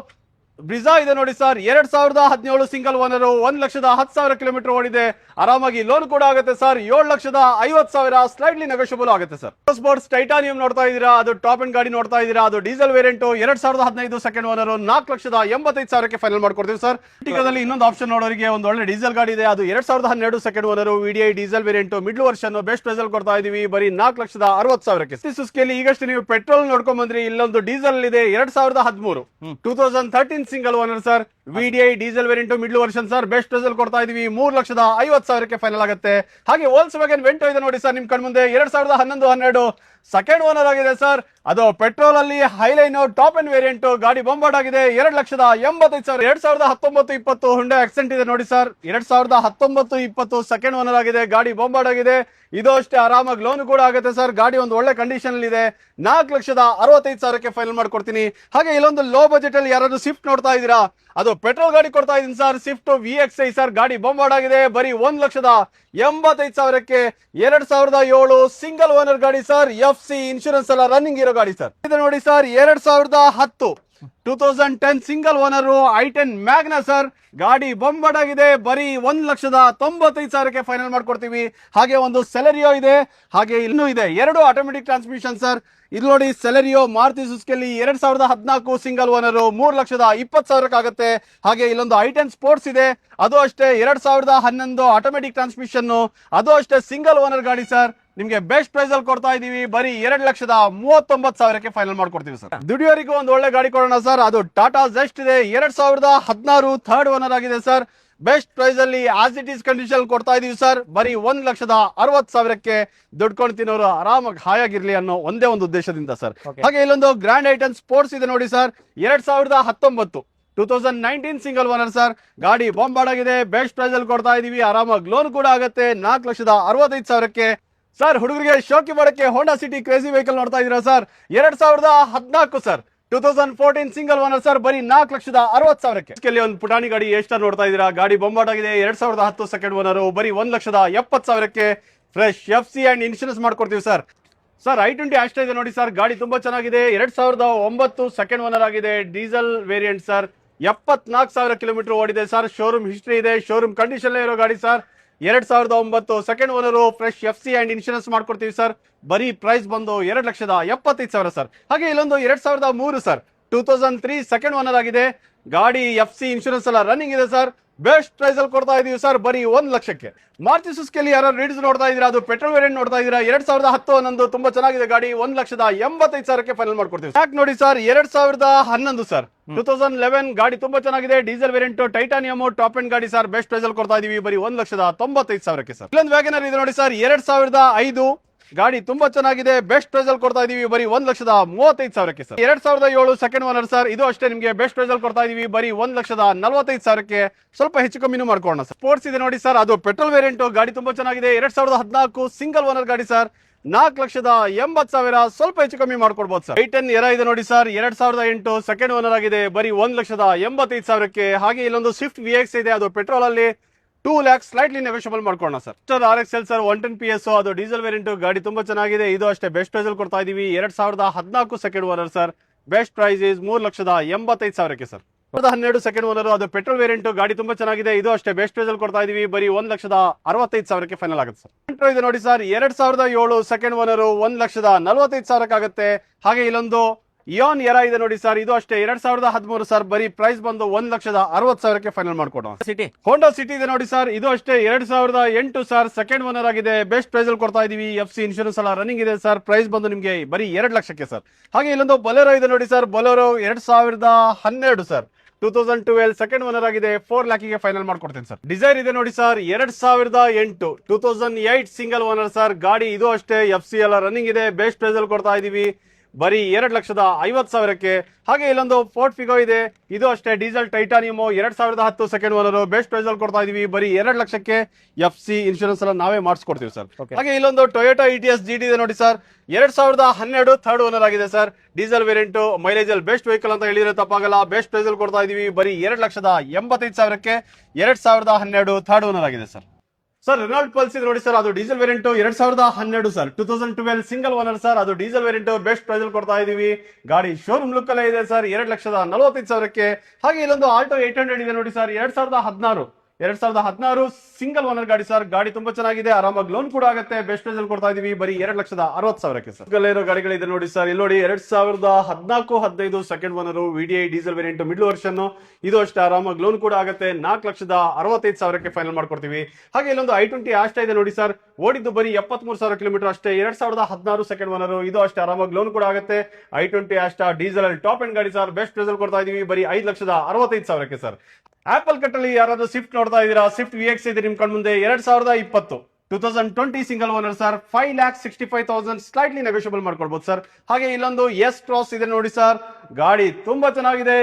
ಬ್ರಿಜಾ ಇದೆ ನೋಡಿ ಸರ್, 2017 ಸಿಂಗಲ್ ಓನರ್, 1,10,000 ಕಿಲೋಮೀಟರ್ ಓಡಿದೆ, ಆರಾಮಾಗಿ ಲೋನ್ ಕೂಡ ಆಗುತ್ತೆ ಸರ್. 7,50,000 ಸ್ಲೈಟ್ಲಿ ನೆಗೋಷಿಯಬಲ್ ಆಗುತ್ತೆ ಸರ್. ಸ್ಪೋರ್ಟ್ಸ್ ಟೈಟಾನಿಯಂ ನೋಡ್ತಾ ಇದ್ದೀರಾ, ಅದು ಟಾಪ್ ಅಂಡ್ ಗಾಡಿ ನೋಡ್ತಾ ಇದ್ದೀರಾ, ಅದು ಡೀಸೆಲ್ ವೇರಿಯಂಟ್, 2015 ಸೆಕೆಂಡ್ ಓನರ್, 4,85,000ಕ್ಕೆ ಫೈನಲ್ ಮಾಡ್ಕೊಡ್ತೀವಿ ಸರ್. ಟಿಕಾದಲ್ಲಿ ಇನ್ನೊಂದು ಆಪ್ಷನ್ ನೋಡೋರಿಗೆ ಒಂದು ಒಳ್ಳೆ ಡೀಸೆಲ್ ಗಾಡಿ ಇದೆ, ಅದು 2012 second owner, VDI diesel variant, middle version, best price ಅಲ್ಲಿ ಕೊಡ್ತಾ ಇದೀವಿ ಬರೀ 4,60,000ಕ್ಕೆ. ಸುಸ್ಕಿಯಲ್ಲಿ ಈಗಷ್ಟು ನೀವು ಪೆಟ್ರೋಲ್ ನೋಡ್ಕೊಂಡ್ ಬಂದ್ರಿ, ಇಲ್ಲೊಂದು ಡೀಸೆಲ್ ಇದೆ, 2013 2013 single owner sir, VDI diesel variant, middle version sir, best price ಅಲ್ಲಿ ಕೊಡ್ತಾ ಇದೀವಿ 3,50,000ಕ್ಕೆ ಫೈನಲ್ ಆಗುತ್ತೆ. ಹಾಗೆ Volkswagen Vento ಇದೆ ನೋಡಿ ಸರ್ ನಿಮ್ ಕಣ್ ಮುಂದೆ, 2011-12 ಸೆಕೆಂಡ್ ಓನರ್ ಆಗಿದೆ ಸರ್, ಅದು ಪೆಟ್ರೋಲ್ ಅಲ್ಲಿ ಹೈಲೈನ್ ಟಾಪ್ ಅಂಡ್ ವೇರಿಯಂಟ್, ಗಾಡಿ ಬೊಂಬಾರ್ಡ್ ಆಗಿದೆ, 2,85,000. 2019-20 ಹುಂಡಾ ಆಕ್ಸೆಂಟ್ ಇದೆ ನೋಡಿ ಸರ್, 2019-20 ಸೆಕೆಂಡ್ ಓನರ್ ಆಗಿದೆ, ಗಾಡಿ ಬೊಂಬಾರ್ಡ್ ಆಗಿದೆ, ಇದು ಅಷ್ಟೇ ಆರಾಮಾಗಿ ಲೋನ್ ಕೂಡ ಆಗುತ್ತೆ ಸರ್. ಗಾಡಿ ಒಂದು ಒಳ್ಳೆ ಕಂಡೀಷನ್ ಅಲ್ಲಿ ಇದೆ, 4,65,000ಕ್ಕೆ ಫೈನಲ್ ಮಾಡ್ಕೊಡ್ತೀನಿ. ಹಾಗೆ ಇಲ್ಲೊಂದು ಲೋ ಬಜೆಟ್ ಅಲ್ಲಿ ಯಾರಾದ್ರೂ ಸ್ವಿಫ್ಟ್ ನೋಡ್ತಾ ಇದ್ದೀರಾ, ಅದು ಪೆಟ್ರೋಲ್ ಗಾಡಿ ಕೊಡ್ತಾ ಇದೀನಿ ಸರ್, ಸ್ವಿಫ್ಟ್ VXI ಸರ್, ಗಾಡಿ ಬೊಂಬಾರ್ಡ್ ಆಗಿದೆ, ಬರೀ 1,85,000ಕ್ಕೆ, 2007 ಸಿಂಗಲ್ ಓನರ್ ಗಾಡಿ ಸರ್, FC ಇನ್ಶೂರೆನ್ಸ್ ಎಲ್ಲ ರನ್ನಿಂಗ್ ಇರೋ ಗಾಡಿ ಸರ್. ಇದು ನೋಡಿ sir, 2010 single owner, i10 Magna sir, ಗಾಡಿ ಬೊಂಬಾರ್ಡ್ ಆಗಿದೆ, ಬರೀ 1,95,000ಕ್ಕೆ ಫೈನಲ್ ಮಾಡ್ಕೊಡ್ತೀವಿ. ಹಾಗೆ ಒಂದು ಸೆಲೆರಿಯೋ ಇದೆ, ಹಾಗೆ ಇನ್ನೂ ಇದೆ, 2 ಆಟೋಮೆಟಿಕ್ ಟ್ರಾನ್ಸ್ಮಿಷನ್ ಸರ್. ಇದು ನೋಡಿ ಸೆಲೆರಿಯೋ ಮಾರುತಿ ಸುಜುಕಿಯಲ್ಲಿ 2014 ಸಿಂಗಲ್ ಓನರ್, 3,20,000ಕ್ಕೆ ಆಗುತ್ತೆ. ಹಾಗೆ ಇಲ್ಲೊಂದು i10 ಸ್ಪೋರ್ಟ್ಸ್ ಇದೆ, ಅದು ಅಷ್ಟೇ 2011 ಆಟೋಮೆಟಿಕ್ ಟ್ರಾನ್ಸ್ಮಿಷನ್, ಅದು ಅಷ್ಟೇ ಸಿಂಗಲ್ ಓನರ್ ಗಾಡಿ ಸರ್. ನಿಮ್ಗೆ ಬೆಸ್ಟ್ ಪ್ರೈಸ್ ಅಲ್ಲಿ ಕೊಡ್ತಾ ಇದೀವಿ, ಬರೀ 2,39,000ಕ್ಕೆ ಫೈನಲ್ ಮಾಡ್ಕೊಡ್ತೀವಿ ಸರ್. ದುಡಿಯೋರಿಗೂ ಒಂದು ಒಳ್ಳೆ ಗಾಡಿ ಕೊಡೋಣ ಸರ್, ಅದು ಟಾಟಾ ಜೆಸ್ಟ್ ಇದೆ, 2016 ಥರ್ಡ್ ಓನರ್ ಆಗಿದೆ ಸರ್, ಬೆಸ್ಟ್ ಪ್ರೈಸ್ ಅಲ್ಲಿ ಆಸ್ ಇಟ್ ಈಸ್ ಕಂಡೀಷನ್ ಕೊಡ್ತಾ ಇದೀವಿ ಸರ್, ಬರೀ 1,60,000ಕ್ಕೆ. ದುಡ್ಕೊಂಡು ತಿನ್ನೋರು ಆರಾಮಾಗಿ ಹಾಯಾಗಿರ್ಲಿ ಅನ್ನೋ ಒಂದೇ ಒಂದು ಉದ್ದೇಶದಿಂದ ಸರ್. ಹಾಗೆ ಇಲ್ಲೊಂದು ಗ್ರ್ಯಾಂಡ್ i10 ಸ್ಪೋರ್ಟ್ಸ್ ಇದೆ ನೋಡಿ ಸರ್, 2019 2019 ಸಿಂಗಲ್ ಓನರ್ ಸರ್, ಗಾಡಿ ಬೊಂಬಾರ್ಡ್ ಆಗಿದೆ, ಬೆಸ್ಟ್ ಪ್ರೈಸ್ ಅಲ್ಲಿ ಕೊಡ್ತಾ ಇದೀವಿ, ಆರಾಮಾಗಿ ಲೋನ್ ಕೂಡ ಆಗುತ್ತೆ, 4,65,000ಕ್ಕೆ ಸರ್. ಹುಡುಗರಿಗೆ ಶೋಕಿ ಮಾಡಕ್ಕೆ ಹೋಂಡಾ ಸಿಟಿ ಕ್ರೇಜಿ ವೆಹಿಕಲ್ ನೋಡ್ತಾ ಇದೀರಾ sir, 2014 sir, 2014 single owner sir, ಬರೀ 4,60,000ಕ್ಕೆ. ಒಂದು ಪುಟಾಣಿ ಗಾಡಿ ಎಷ್ಟು ನೋಡ್ತಾ ಇದೀರಾ, ಗಾಡಿ ಬೊಂಬಾರ್ಡ್ ಆಗಿದೆ, 2010 ಸೆಕೆಂಡ್ ಓನರ್, ಬರೀ 1,70,000ಕ್ಕೆ ಫ್ರೆಶ್ FC ಅಂಡ್ ಇನ್ಶೂರೆನ್ಸ್ ಮಾಡ್ಕೊಡ್ತೀವಿ ಸರ್. ಸರ್ i20 ಆಸ್ಟ್ರಾ ಇದೆ ನೋಡಿ ಸರ್, ಗಾಡಿ ತುಂಬಾ ಚೆನ್ನಾಗಿದೆ, 2009 ಸೆಕೆಂಡ್ ಓನರ್ ಆಗಿದೆ, ಡೀಸೆಲ್ ವೇರಿಯಂಟ್ ಸರ್, 74,000 ಕಿಲೋಮೀಟರ್ ಓಡಿದೆ ಸರ್, ಶೋರೂಮ್ ಹಿಸ್ಟ್ರಿ ಇದೆ, ಶೋರೂಮ್ ಕಂಡೀಷನ್ ಇರೋ ಗಾಡಿ sir, 2009 second owner, fresh FC and insurance ಮಾಡ್ಕೊಡ್ತೀವಿ ಸರ್, ಬರೀ ಪ್ರೈಸ್ ಬಂದು 2,75,000 ಸರ್. ಹಾಗೆ ಇಲ್ಲೊಂದು 2003 ಸರ್, 2003 ಸೆಕೆಂಡ್ ಓನರ್ ಆಗಿದೆ, ಗಾಡಿ FC ಇನ್ಶೂರೆನ್ಸ್ ಎಲ್ಲ ರನ್ನಿಂಗ್ ಇದೆ ಸರ್, ಬೆಸ್ಟ್ ಪ್ರೈಸ್ ಅಲ್ಲಿ ಕೊಡ್ತಾ ಇದೀವಿ ಸರ್, ಬರೀ 1,00,000ಕ್ಕೆ. ಮಾರುತಿ ಸುಜುಕಿಯಲ್ಲಿ ಯಾರು ರೀಡ್ಸ್ ನೋಡ್ತಾ ಇದೀರಾ, ಅದು ಪೆಟ್ರೋಲ್ ವೇರಿಯಂಟ್ ನೋಡ್ತಾ ಇದೀರಾ, 2010 ತುಂಬಾ ಚೆನ್ನಾಗಿದೆ ಗಾಡಿ, 1,85,000ಕ್ಕೆ ಫೈನಲ್ ಮಾಡ್ಕೊಡ್ತೀವಿ. ಯಾಕೆ ನೋಡಿ ಸರ್, 2011 ಸರ್, 2011 ಗಾಡಿ ತುಂಬಾ ಚೆನ್ನಾಗಿದೆ, diesel variant, titanium top end ಗಾಡಿ ಸರ್, ಬೆಸ್ಟ್ ಪ್ರೈಸ್ ಅಲ್ಲಿ ಕೊಡ್ತಾ ಇದೀವಿ, ಬರೀ 1,95,000ಕ್ಕೆ ಸರ್. ಇಲ್ಲೊಂದು ವ್ಯಾಗನರ್ ಇದೆ ನೋಡಿ ಸರ್, 2005 ಗಾಡಿ ತುಂಬಾ ಚೆನ್ನಾಗಿದೆ, ಬೆಸ್ಟ್ ಪ್ರೈಸ್ ಅಲ್ಲಿ ಕೊಡ್ತಾ ಇದೀವಿ, ಬರೀ 1,35,000ಕ್ಕೆ ಸರ್. 2007 ಸೆಕೆಂಡ್ ಓನರ್ ಸರ್, ಇದು ಅಷ್ಟೇ ನಿಮಗೆ ಬೆಸ್ಟ್ ಪ್ರೈಸ್ ಅಲ್ಲಿ ಕೊಡ್ತಾ ಇದೀವಿ, ಬರೀ 1,45,000ಕ್ಕೆ, ಸ್ವಲ್ಪ ಹೆಚ್ಚು ಕಮ್ಮಿನೂ ಮಾಡ್ಕೊಳ್ಳೋಣ ಸರ್. ಸ್ಪೋರ್ಟ್ಸ್ ಇದೆ ನೋಡಿ ಸರ್, ಅದು ಪೆಟ್ರೋಲ್ ವೇರಿಯಂಟ್, ಗಾಡಿ ತುಂಬಾ ಚೆನ್ನಾಗಿದೆ, 2014 ಸಿಂಗಲ್ ಓನರ್ ಗಾಡಿ ಸರ್, 4,80,000, ಸ್ವಲ್ಪ ಹೆಚ್ಚು ಕಮ್ಮಿ ಮಾಡ್ಕೊಡ್ಬೋದು ಸರ್. i10 ಎರ ಇದೆ ನೋಡಿ ಸರ್, 2008 ಸೆಕೆಂಡ್ ಓನರ್ ಆಗಿದೆ, ಬರೀ 1,85,000ಕ್ಕೆ. ಹಾಗೆ ಇಲ್ಲೊಂದು ಸ್ವಿಫ್ಟ್ VX ಇದೆ, ಅದು ಪೆಟ್ರೋಲ್ ಅಲ್ಲಿ 2 lakhs ಸ್ಲೈಟ್ಲಿ ನೆಗೋಷಿಯಬಲ್ ಮಾಡ್ಕೊಳ್ಳೋಣ ಸರ್. RXL ಸರ್, 110 PS, ಅದು ಡೀಸೆಲ್ ವೇರಿಯಂಟ್, ಗಾಡಿ ತುಂಬಾ ಚೆನ್ನಾಗಿದೆ, ಇದು ಅಷ್ಟೇ ಬೆಸ್ಟ್ ಪ್ರೈಸ್ ಅಲ್ಲಿ ಕೊಡ್ತಾ ಇದೀವಿ, 2014 second owner sir, best price is 3,85,000ಕ್ಕೆ ಸರ್. 2012 ಸೆಕೆಂಡ್ ಓನರ್, ಅದು ಪೆಟ್ರೋಲ್ ವೇರಿಯಂಟ್, ಗಾಡಿ ತುಂಬಾ ಚೆನ್ನಾಗಿದೆ, ಇದು ಅಷ್ಟೇ ಬೆಸ್ಟ್ ಪ್ರೈಸ್ ಅಲ್ಲಿ ಕೊಡ್ತಾ ಇದೀವಿ, ಬರೀ 1,65,000ಕ್ಕೆ ಫೈನಲ್ ಆಗುತ್ತೆ ಸರ್. ಇದೆ ನೋಡಿ ಸರ್, 2007 ಸೆಕೆಂಡ್ ಓನರ್, 1,45,000ಕ್ಕೆ ಆಗುತ್ತೆ. ಹಾಗೆ ಇಲ್ಲೊಂದು ಇಯಾನ್ ಎರ ಇದೆ ನೋಡಿ ಸರ್, ಇದು ಅಷ್ಟೇ 2013 ಸರ್, ಬರೀ ಪ್ರೈಸ್ ಬಂದು 1,60,000ಕ್ಕೆ ಫೈನಲ್ ಮಾಡ್ಕೊಡೋಣ. ಹೋಂಡಾ ಸಿಟಿ ಇದೆ ನೋಡಿ ಸರ್, ಇದು ಅಷ್ಟೇ 2008 ಸರ್, ಸೆಕೆಂಡ್ ಓನರ್ ಆಗಿದೆ, ಬೆಸ್ಟ್ ಪ್ರೈಸ್ ಅಲ್ಲಿ ಕೊಡ್ತಾ ಇದೀವಿ, FC ಇನ್ಶೂರೆನ್ಸ್ ಎಲ್ಲ ರನ್ನಿಂಗ್ ಇದೆ ಸರ್, ಪ್ರೈಸ್ ಬಂದು ನಿಮಗೆ ಬರೀ 2,00,000ಕ್ಕೆ ಸರ್. ಹಾಗೆ ಇಲ್ಲೊಂದು ಬೊಲೆರೋ ಇದೆ ನೋಡಿ sir, Bolero 2012 sir, 2012 second owner ಆಗಿದೆ 4 ಲ್ಯಾಕಿಗೆ ಫೈನಲ್ ಮಾಡ್ಕೊಡ್ತೀನಿ ಸರ್. ಡಿಸೈರ್ ಇದೆ ನೋಡಿ ಸರ್ 2008 2008 ಸಿಂಗಲ್ ಓನರ್ ಸರ್. ಗಾಡಿ ಇದು ಅಷ್ಟೇ FC ಎಲ್ಲ ರನ್ನಿಂಗ್ ಇದೆ. ಬೆಸ್ಟ್ ಪ್ರೈಸ್ ಅಲ್ಲಿ ಕೊಡ್ತಾ ಇದೀವಿ ಬರೀ 2,50,000ಕ್ಕೆ. ಹಾಗೆ ಇಲ್ಲೊಂದು ಫೋರ್ಟ್ ಫಿಗೋ ಇದೆ, ಇದು ಅಷ್ಟೇ diesel titanium 2010 second owner. Best price ಅಲ್ಲಿ ಕೊಡ್ತಾ ಇದೀವಿ ಬರೀ 2 ಲಕ್ಷಕ್ಕೆ. FC ಇನ್ಶೂರೆನ್ಸ್ ಎಲ್ಲ ನಾವೇ ಮಾಡಿಸ್ಕೊಡ್ತೀವಿ ಸರ್. ಹಾಗೆ ಇಲ್ಲೊಂದು ಟೊಯೋಟಾ ETS GT ಇದೆ ನೋಡಿ ಸರ್ 2012 ಥರ್ಡ್ ಓನರ್ ಆಗಿದೆ ಸರ್. ಡೀಸೆಲ್ ವೇರಿಯಂಟ್, ಮೈಲೇಜ್ ಅಲ್ಲಿ ಬೆಸ್ಟ್ ವೆಹಿಕಲ್ ಅಂತ ಹೇಳಿದ್ರೆ ತಪ್ಪಾಗಲ್ಲ. ಬೆಸ್ಟ್ ಪ್ರೈಸ್ ಅಲ್ಲಿ ಕೊಡ್ತಾ ಇದೀವಿ ಬರೀ 2,85,000ಕ್ಕೆ. 2012 ಥರ್ಡ್ ಓನರ್ ಆಗಿದೆ ಸರ್. ಸರ್ ರೆನಾಲ್ಡ್ ಪಲ್ಸ್ ಇದೆ ನೋಡಿ ಸರ್, ಅದು diesel variant 2012 sir. 2012 single owner sir, ಅದು ಡೀಸೆಲ್ ವೇರಿಯಂಟ್. ಬೆಸ್ಟ್ ಪ್ರೈಸ್ ಅಲ್ಲಿ ಕೊಡ್ತಾ ಇದೀವಿ. ಗಾಡಿ ಶೋರೂಮ್ ಲುಕ್ ಅಲ್ಲೇ ಇದೆ ಸರ್ 2,45,000ಕ್ಕೆ. ಹಾಗೆ ಇಲ್ಲೊಂದು ಆಲ್ಟೋ 800 ಇದೆ ನೋಡಿ ಸರ್ 2016 ಸಿಂಗಲ್ ಓನರ್ ಗಾಡಿ ಸರ್. ಗಾಡಿ ತುಂಬಾ ಚೆನ್ನಾಗಿದೆ, ಆರಾಮಾಗಿ ಲೋನ್ ಕೂಡ ಆಗುತ್ತೆ. ಬೆಸ್ಟ್ ಪ್ರೈಸ್ ಅಲ್ಲಿ ಕೊಡ್ತಾ ಇದೀವಿ ಬರೀ 2,60,000ಕ್ಕೆ ಸರ್. ಇರೋ ಗಾಡಿಗಳಿದೆ ನೋಡಿ ಸರ್, ಇಲ್ಲಿ ನೋಡಿ 2014-15 second owner VDI diesel variant middle version. ಇದು ಅಷ್ಟೇ ಆರಾಮಾಗಿ ಲೋನ್ ಕೂಡ ಆಗುತ್ತೆ. 4,65,000ಕ್ಕೆ ಫೈನಲ್ ಮಾಡ್ಕೊಡ್ತೀವಿ. ಹಾಗೆ ಇಲ್ಲೊಂದು i20 ಆಸ್ಟಾ ಇದೆ ನೋಡಿ ಸರ್, ಓಡಿದ್ದು ಬರೀ 73,000 ಕಿಲೋಮೀಟರ್ ಅಷ್ಟೇ. 2016 ಸೆಕೆಂಡ್ ಓನರ್. ಇದು ಅಷ್ಟೇ ಆರಾಮಾಗಿ ಲೋನ್ ಕೂಡ ಆಗುತ್ತೆ. i20 ಆಸ್ಟಾ ಡೀಸೆಲ್ ಅಲ್ಲಿ ಟಾಪ್ ಎಂಡ್ ಗಾಡಿ ಸರ್. ಬೆಸ್ಟ್ ಪ್ರೈಸ್ ಅಲ್ಲಿ ಕೊಡ್ತಾ ಇದೀವಿ ಬರೀ 5,65,000ಕ್ಕೆ ಸರ್. ಆಪಲ್ ಕಟ್ ಅಲ್ಲಿ ಯಾರಾದ್ರೂ ಸ್ವಿಫ್ಟ್ ನೋಡ್ತಾ ಇದ್ದೀರಾ? ಸ್ವಿಫ್ಟ್ VX ಇದೆ ನಿಮ್ ಕಣ್ ಮುಂದೆ 2020 single owner sir. 5,65,000 slightly negotiable ಮಾಡ್ಕೊಡ್ಬೋದು ಸರ್. ಹಾಗೆ ಇಲ್ಲೊಂದು S ಕ್ರಾಸ್ ಇದೆ ನೋಡಿ ಸರ್, ಗಾಡಿ ತುಂಬಾ ಚೆನ್ನಾಗಿದೆ.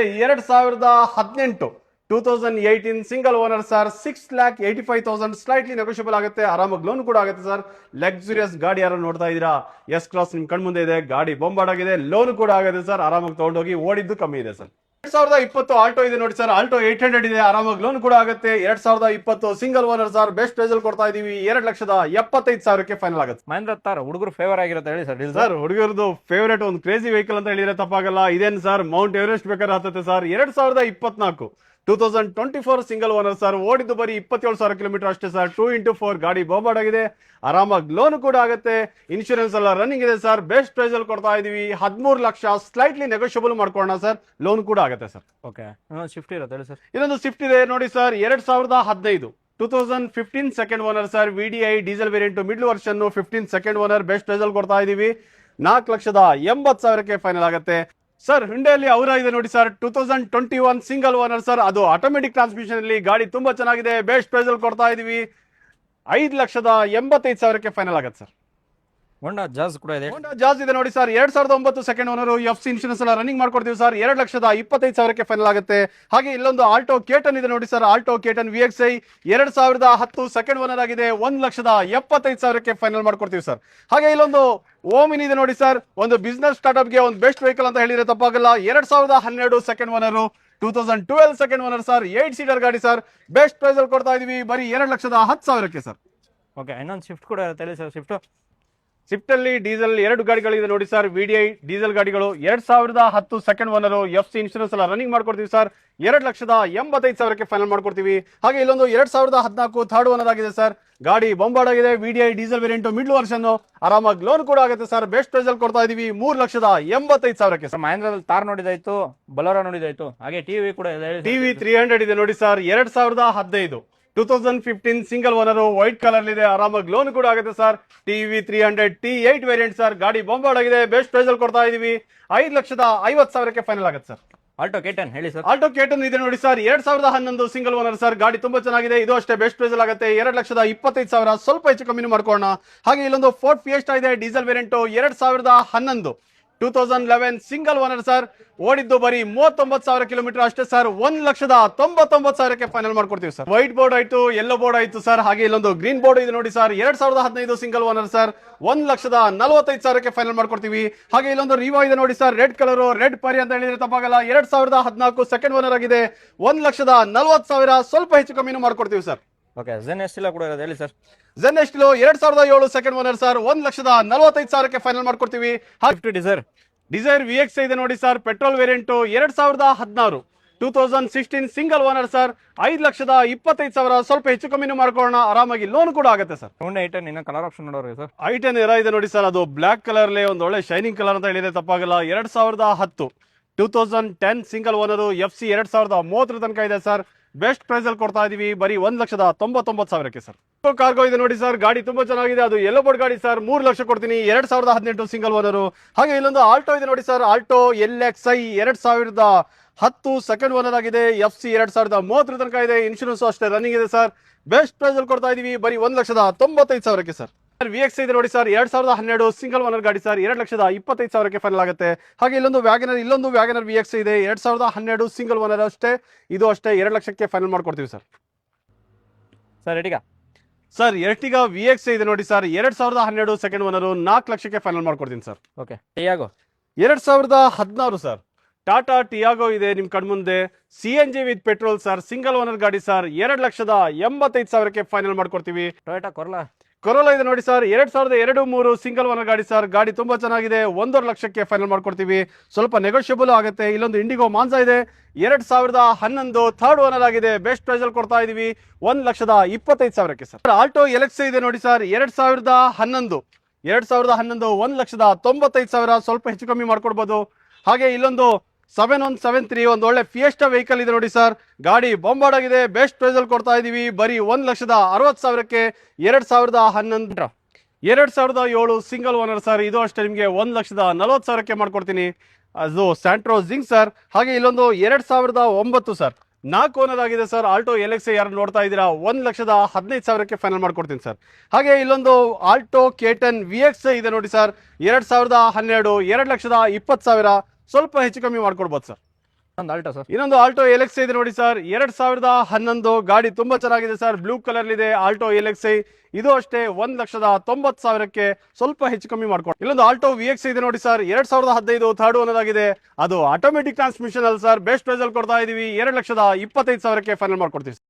2018 single owner sir. 6,85,000 slightly negotiable ಆಗುತ್ತೆ. ಆರಾಮಾಗಿ ಲೋನ್ ಕೂಡ ಆಗುತ್ತೆ ಸರ್. ಲಕ್ಸುರಿಯಸ್ ಗಾಡಿ ಯಾರು ನೋಡ್ತಾ ಇದ್ದೀರಾ? S ಕ್ರಾಸ್ ನಿಮ್ ಕಣ್ ಮುಂದೆ ಇದೆ, ಗಾಡಿ ಬೊಂಬಾಡ್ ಆಗಿದೆ, ಲೋನ್ ಕೂಡ ಆಗುತ್ತೆ ಸರ್. ಆರಾಮಾಗಿ ತಗೊಂಡೋಗಿ, ಓಡಿದ್ದು ಕಮ್ಮಿ ಇದೆ ಸರ್. 2020 ಆಲ್ಟೋ ಇದೆ ನೋಡಿ ಸರ್, ಆಲ್ಟೋ 800 ಇದೆ, ಆರಾಮಾಗಿ ಲೋನ್ ಕೂಡ ಆಗುತ್ತೆ. 2020 single owner sir. Best price ಅಲ್ಲಿ ಕೊಡ್ತಾ ಇದೀವಿ 2,75,000ಕ್ಕೆ ಫೈನಲ್ ಆಗುತ್ತೆ. ಮಹೇಂದ್ರ ತಾರ್ ಹುಡುಗರು ಫೇವರ್ ಆಗಿರುತ್ತೆ ಹೇಳಿ ಸರ್. ಸರ್ ಹುಡುಗರದು ಫೇವರೇಟ್ ಒಂದು ಕ್ರೇಜಿ ವೆಹಿಕಲ್ ಅಂತ ಹೇಳಿದ್ರೆ ತಪ್ಪಾಗಲ್ಲ. ಇದೇನು ಸರ್, ಮೌಂಟ್ ಎವರೆಸ್ಟ್ ಬೇಕಾದ್ರೆ ಹತ್ತುತ್ತೆ ಸರ್. 2024 single owner sir. ಓಡಿದ್ದು ಬರೀ 27,000 ಕಿಲೋಮೀಟರ್ ಅಷ್ಟೇ ಸರ್. 2x4 ಗಾಡಿ ಬೊಂಬಾಡ್ ಆಗಿದೆ, ಆರಾಮಾಗಿ ಲೋನ್ ಕೂಡ ಆಗುತ್ತೆ. ಇನ್ಶೂರೆನ್ಸ್ ಎಲ್ಲ ರನ್ನಿಂಗ್ ಇದೆ ಸರ್. ಬೆಸ್ಟ್ ಪ್ರೈಸ್ ಅಲ್ಲಿ ಕೊಡ್ತಾ ಇದೀವಿ 13 ಲಕ್ಷ. ಸ್ಲೈಟ್ಲಿ ನೆಗೋಷಿಯಬಲ್ ಮಾಡ್ಕೊಳ್ಳೋಣ ಸರ್, ಲೋನ್ ಕೂಡ ಆಗುತ್ತೆ ಸರ್. ಓಕೆ, ಶಿಫ್ಟ್ ಇರುತ್ತೆ ಹೇಳಿ ಸರ್. ಇದೊಂದು ಸ್ವಿಫ್ಟ್ ಇದೆ ನೋಡಿ sir 2015 second owner sir. VDI diesel variant middle version 15 second owner. Best price ಅಲ್ಲಿ ಕೊಡ್ತಾ ಇದೀವಿ 4,80,000ಕ್ಕೆ ಫೈನಲ್ ಆಗುತ್ತೆ ಸರ್. ಹಿಂಡೆಯಲ್ಲಿ ಅವರ ಇದೆ ನೋಡಿ ಸರ್ 2021 ಸಿಂಗಲ್ ಓನರ್ ಸರ್. ಅದು ಆಟೋಮೆಟಿಕ್ ಟ್ರಾನ್ಸ್ಮಿಷನ್ ಅಲ್ಲಿ ಗಾಡಿ ತುಂಬಾ ಚೆನ್ನಾಗಿದೆ. ಬೆಸ್ಟ್ ಪ್ರೈಸ್ ಅಲ್ಲಿ ಕೊಡ್ತಾ ಇದೀವಿ 5,85,000ಕ್ಕೆ ಫೈನಲ್ ಆಗುತ್ತೆ ಸರ್. ಹೋಂಡಾ ಜಾಸ್ ಕೂಡ ಇದೆ. ಹೋಂಡಾ ಜಾಸ್ ಇದೆ ನೋಡಿ sir 2009 second owner. FC insurance ಎಲ್ಲ ರನ್ನಿಂಗ್ ಮಾಡ್ಕೊಡ್ತೀವಿ ಸರ್. 2,25,000ಕ್ಕೆ ಫೈನಲ್ ಆಗುತ್ತೆ. ಹಾಗೆ ಇಲ್ಲೊಂದು ಆಲ್ಟೋ ಕೇಟನ್ ಇದೆ ನೋಡಿ sir, Alto K ten VXI 2010 second owner ಆಗಿದೆ. 1,75,000ಕ್ಕೆ ಫೈನಲ್ ಮಾಡ್ಕೊಡ್ತೀವಿ ಸರ್. ಹಾಗೆ ಇಲ್ಲೊಂದು ಓಮಿನ್ ಇದೆ ನೋಡಿ ಸರ್, ಒಂದು ಬಿಸ್ನೆಸ್ ಸ್ಟಾರ್ಟ್ಅಪ್ಗೆ ಒಂದು ಬೆಸ್ಟ್ ವೆಹಿಕಲ್ ಅಂತ ಹೇಳಿದ್ರೆ ತಪ್ಪಾಗಲ್ಲ. 2012 second owner. 2012 second owner sir. 8 seater ಗಾಡಿ ಸರ್. ಬೆಸ್ಟ್ ಪ್ರೈಸ್ ಅಲ್ಲಿ ಕೊಡ್ತಾ ಇದೀವಿ ಬರೀ 2,10,000ಕ್ಕೆ ಸರ್. ಓಕೆ, ಇನ್ನೊಂದು ಶಿಫ್ಟ್ ಕೂಡ ಇರುತ್ತೆ ಹೇಳಿ ಸರ್. ಸ್ವಿಫ್ಟ್ ಅಲ್ಲಿ ಡೀಸೆಲ್ 2 ಗಾಡಿಗಳಿದೆ ನೋಡಿ ಸರ್. VDI ಡೀಸೆಲ್ ಗಾಡಿಗಳು 2010 ಸೆಕೆಂಡ್ ಓನರ್. FC ಇನ್ಶೂರೆನ್ಸ್ ಎಲ್ಲ ರನ್ನಿಂಗ್ ಮಾಡ್ಕೊಡ್ತೀವಿ ಸರ್. 2,85,000ಕ್ಕೆ ಫೈನಲ್ ಮಾಡ್ಕೊಡ್ತೀವಿ. ಹಾಗೆ ಇಲ್ಲೊಂದು 2014 ಥರ್ಡ್ ಓನರ್ ಆಗಿದೆ ಸರ್. ಗಾಡಿ ಬೊಂಬಾಡ್ ಆಗಿದೆ. VDI diesel variant middle version. ಆರಾಮಾಗಿ ಲೋನ್ ಕೂಡ ಆಗುತ್ತೆ ಸರ್. ಬೆಸ್ಟ್ ಪ್ರೈಸ್ ಅಲ್ಲಿ ಕೊಡ್ತಾ ಇದೀವಿ 3,85,000ಕ್ಕೆ ಸರ್. ಮಹೇಂದ್ರದಲ್ಲಿ ತಾರ್ ನೋಡಿದಾಯ್ತು, ಬಲೋರಾ ನೋಡಿದಾಯ್ತು, ಹಾಗೆ ಟಿವಿ ಕೂಡ ಇದೆ. TV 300 ಇದೆ ನೋಡಿ sir 2015 2015 single owner. White colour ಇದೆ, ಆರಾಮಾಗಿ ಲೋನ್ ಕೂಡ ಆಗುತ್ತೆ sir. TV 300 T8 variant sir. ಗಾಡಿ ಬೊಂಬಾಡ್ ಆಗಿದೆ. ಬೆಸ್ಟ್ ಪ್ರೈಸ್ ಅಲ್ಲಿ ಕೊಡ್ತಾ ಇದೀವಿ 5,50,000ಕ್ಕೆ ಫೈನಲ್ ಆಗುತ್ತೆ ಸರ್. ಆಲ್ಟೋ ಕೇಟನ್ ಹೇಳಿ ಸರ್. ಆಲ್ಟೋ ಕೇಟನ್ ಇದೆ ನೋಡಿ ಸರ್ 2011 ಸಿಂಗಲ್ ಓನರ್ ಸರ್. ಗಾಡಿ ತುಂಬಾ ಚೆನ್ನಾಗಿದೆ. ಇದು ಅಷ್ಟೇ ಬೆಸ್ಟ್ ಪ್ರೈಸ್ ಅಲ್ಲಿ ಆಗುತ್ತೆ 2,25,000. ಸ್ವಲ್ಪ ಹೆಚ್ಚು ಕಮ್ಮಿ ಮಾಡ್ಕೊಳ್ಳೋಣ. ಹಾಗೆ ಇಲ್ಲೊಂದು ಫೋರ್ಟ್ ಫಿಯೆಸ್ಟಾ ಇದೆ diesel variant 2011 2011 single owner sir. ಓಡಿದ್ದು ಬರೀ 39,000 ಕಿಲೋಮೀಟರ್ ಅಷ್ಟೇ ಸರ್. 1,99,000ಕ್ಕೆ ಫೈನಲ್ ಮಾಡ್ಕೊಡ್ತೀವಿ ಸರ್. ವೈಟ್ ಬೋರ್ಡ್ ಆಯ್ತು, ಯೆಲ್ಲೋ ಬೋರ್ಡ್ ಆಯ್ತು ಸರ್. ಹಾಗೆ ಇಲ್ಲೊಂದು ಗ್ರೀನ್ ಬೋರ್ಡ್ ಇದೆ ನೋಡಿ ಸರ್ 2015 ಸಿಂಗಲ್ ಓನರ್ ಸರ್. 1,45,000ಕ್ಕೆ ಫೈನಲ್ ಮಾಡ್ಕೊಡ್ತೀವಿ. ಹಾಗೆ ಇಲ್ಲೊಂದು ರಿವೋ ಇದೆ ನೋಡಿ ಸರ್, ರೆಡ್ ಕಲರ್, ರೆಡ್ ಪರಿ ಅಂತ ಹೇಳಿದ್ರೆ ತಪ್ಪಾಗಲ್ಲ. 2014 ಸೆಕೆಂಡ್ ಓನರ್ ಆಗಿದೆ. 1,40,000. ಸ್ವಲ್ಪ ಹೆಚ್ಚು ಕಮ್ಮಿನೂ ಮಾಡ್ಕೊಡ್ತೀವಿ ಸರ್. ಓಕೆ, ಝೆನ್ ಎಸ್ಟಿಲಾ ಕೂಡ ಇರೋದು ಹೇಳಿ sir. Zen Estilo 2007 second owner sir. 1,45,000ಕ್ಕೆ ಫೈನಲ್ ಮಾಡ್ಕೊಡ್ತೀವಿ. ಡಿಸೈರ್ VXI ಇದೆ ನೋಡಿ sir, petrol variant 2016 2016 single owner sir. 5,25,000. ಸ್ವಲ್ಪ ಹೆಚ್ಚು ಕಮ್ಮಿನೂ ಮಾಡ್ಕೊಳ್ಳೋಣ. ಆರಾಮಾಗಿ ಲೋನ್ ಕೂಡ ಆಗುತ್ತೆ ಸರ್. ಹೋಂಡಾ i10 ಇನ್ನ ಕಲರ್ ಆಪ್ಷನ್ ನೋಡೋರಿ ಸರ್. i10 ಎರ ಇದೆ ನೋಡಿ ಸರ್, ಅದು ಬ್ಲಾಕ್ ಕಲರ್ ಒಂದು ಒಳ್ಳೆ ಶೈನಿಂಗ್ ಕಲರ್ ಅಂತ ಹೇಳಿದ್ರೆ ತಪ್ಪಾಗಲ್ಲ. 2010 2010 ಸಿಂಗಲ್ ಓನರ್. FC 2030 ತನಕ ಇದೆ ಸರ್. ಬೆಸ್ಟ್ ಪ್ರೈಸ್ ಅಲ್ಲಿ ಕೊಡ್ತಾ ಇದೀವಿ ಬರೀ 1,99,000ಕ್ಕೆ ಸರ್. ಕಾರ್ಗೋ ಇದೆ ನೋಡಿ ಸರ್, ಗಾಡಿ ತುಂಬಾ ಚೆನ್ನಾಗಿದೆ. ಅದು ಯೆಲ್ಲೋ ಬೋರ್ಡ್ ಗಾಡಿ ಸರ್. 3 ಲಕ್ಷ ಕೊಡ್ತೀನಿ. 2018 ಸಿಂಗಲ್ ಓನರ್. ಹಾಗೆ ಇಲ್ಲೊಂದು ಆಲ್ಟೋ ಇದೆ ನೋಡಿ sir, Alto LXI 10 second owner ಆಗಿದೆ. FC 2030 ತನಕ ಇದೆ. ಇನ್ಶೂರೆನ್ಸ್ ಅಷ್ಟೇ ರನ್ನಿಂಗ್ ಇದೆ ಸರ್. ಬೆಸ್ಟ್ ಪ್ರೈಸ್ ಅಲ್ಲಿ ಕೊಡ್ತಾ ಇದೀವಿ ಬರೀ 1,95,000ಕ್ಕೆ ಸರ್. VX ಇದೆ ನೋಡಿ ಸರ್, 2012 ಸಿಂಗಲ್ ಓನರ್ ಗಾಡಿ ಸರ್, 2,25,000ಕ್ಕೆ ಫೈನಲ್ ಆಗುತ್ತೆ. ಹಾಗೆ ಇಲ್ಲೊಂದು ವ್ಯಾಗನರ್ VX ಇದೆ, 2012 ಸಿಂಗಲ್ ಓನರ್ ಅಷ್ಟೇ, ಇದು ಅಷ್ಟೇ 2 ಲಕ್ಷಕ್ಕೆ ಫೈನಲ್ ಮಾಡ್ಕೊಡ್ತೀವಿ sir. Sir Ertiga sir Ertiga VX ಇದೆ ನೋಡಿ ಸರ್, 2012 ಸೆಕೆಂಡ್ ಓನರ್, 4 ಲಕ್ಷಕ್ಕೆ ಫೈನಲ್ ಮಾಡ್ಕೊಡ್ತೀನಿ sir. Okay Tiago 2016 sir, Tata Tiago ಇದೆ ನಿಮ್ ಕಣ್ಮುಂದೆ, CNG with petrol sir, single owner ಗಾಡಿ ಸರ್, 2,85,000ಕ್ಕೆ ಫೈನಲ್ ಮಾಡ್ಕೊಡ್ತೀವಿ. ಟೊಯೋಟಾ ಕೊರೋಲಾ ಇದೆ ನೋಡಿ ಸರ್, 2002-3 ಸಿಂಗಲ್ ಓನರ್ ಗಾಡಿ ಸರ್, ಗಾಡಿ ತುಂಬಾ ಚೆನ್ನಾಗಿದೆ, 1.5 ಲಕ್ಷಕ್ಕೆ ಫೈನಲ್ ಮಾಡ್ಕೊಡ್ತೀವಿ. ಸ್ವಲ್ಪ ನೆಗೋಷಿಯಬಲ್ ಆಗುತ್ತೆ. ಇಲ್ಲೊಂದು ಇಂಡಿಗೋ ಮಾನ್ಸಾ ಇದೆ, 2011 ಥರ್ಡ್ ಓನರ್ ಆಗಿದೆ. ಬೆಸ್ಟ್ ಪ್ರೈಸ್ ಅಲ್ಲಿ ಕೊಡ್ತಾ ಇದೀವಿ 1,25,000ಕ್ಕೆ ಸರ್. ಆಲ್ಟೋ ಎಲೆಕ್ಸಾ ಇದೆ ನೋಡಿ ಸರ್, 2011 1,95,000, ಸ್ವಲ್ಪ ಹೆಚ್ಚು ಕಮ್ಮಿ ಮಾಡ್ಕೊಡ್ಬೋದು. ಹಾಗೆ ಇಲ್ಲೊಂದು 7173 ಒಂದು ಒಳ್ಳೆ ಫಿಯೆಸ್ಟಾ ವೆಹಿಕಲ್ ಇದೆ ನೋಡಿ ಸರ್, ಗಾಡಿ ಬೊಂಬಾರ್ಡ್ ಆಗಿದೆ. ಬೆಸ್ಟ್ ಪ್ರೈಸ್ ಅಲ್ಲಿ ಕೊಡ್ತಾ ಇದೀವಿ ಬರೀ 1,60,000ಕ್ಕೆ. 2011 2007 ಸಿಂಗಲ್ ಓನರ್ ಸರ್, ಇದು ಅಷ್ಟೇ ನಿಮಗೆ 1,40,000ಕ್ಕೆ ಮಾಡ್ಕೊಡ್ತೀನಿ. ಅದು ಸ್ಯಾಂಟ್ರೋ ಜಿಂಗ್ ಸರ್. ಹಾಗೆ ಇಲ್ಲೊಂದು 2009 ಸರ್, 4 ಓನರ್ ಆಗಿದೆ ಸರ್, ಆಲ್ಟೋ ಎಲೆಕ್ಸಾ ಯಾರು ನೋಡ್ತಾ ಇದ್ದೀರಾ, 1,15,000ಕ್ಕೆ ಫೈನಲ್ ಮಾಡ್ಕೊಡ್ತೀನಿ ಸರ್. ಹಾಗೆ ಇಲ್ಲೊಂದು ಆಲ್ಟೋ ಕೇಟನ್ VX ಇದೆ ನೋಡಿ ಸರ್, 2012 2,20,000, ಸ್ವಲ್ಪ ಹೆಚ್ಚು ಕಮ್ಮಿ ಮಾಡ್ಕೊಡ್ಬೋದು ಸರ್. ಒಂದು ಆಲ್ಟೋ ಸರ್, ಇನ್ನೊಂದು ಆಲ್ಟೋ ಎಲೆಕ್ಸಾ ಇದೆ ನೋಡಿ ಸರ್, 2011 ಗಾಡಿ ತುಂಬಾ ಚೆನ್ನಾಗಿದೆ ಸರ್, ಬ್ಲೂ ಕಲರ್ ಇದೆ ಆಲ್ಟೋ ಎಲೆಕ್ಸಾ, ಇದು ಅಷ್ಟೇ 1,90,000ಕ್ಕೆ, ಸ್ವಲ್ಪ ಹೆಚ್ಚು ಕಮ್ಮಿ ಮಾಡ್ಕೊಡಿ. ಇಲ್ಲೊಂದು ಆಲ್ಟೋ VX ಇದೆ ನೋಡಿ ಸರ್, 2015 ಥರ್ಡ್ ಓನರ್ ಆಗಿದೆ, ಅದು ಆಟೋಮೆಟಿಕ್ ಟ್ರಾನ್ಸ್ಮಿಷನ್ ಅಲ್ಲಿ ಸರ್. ಬೆಸ್ಟ್ ಪ್ರೈಸ್ ಅಲ್ಲಿ ಕೊಡ್ತಾ ಇದೀವಿ 2,25,000ಕ್ಕೆ ಫೈನಲ್ ಮಾಡ್ಕೊಡ್ತೀವಿ.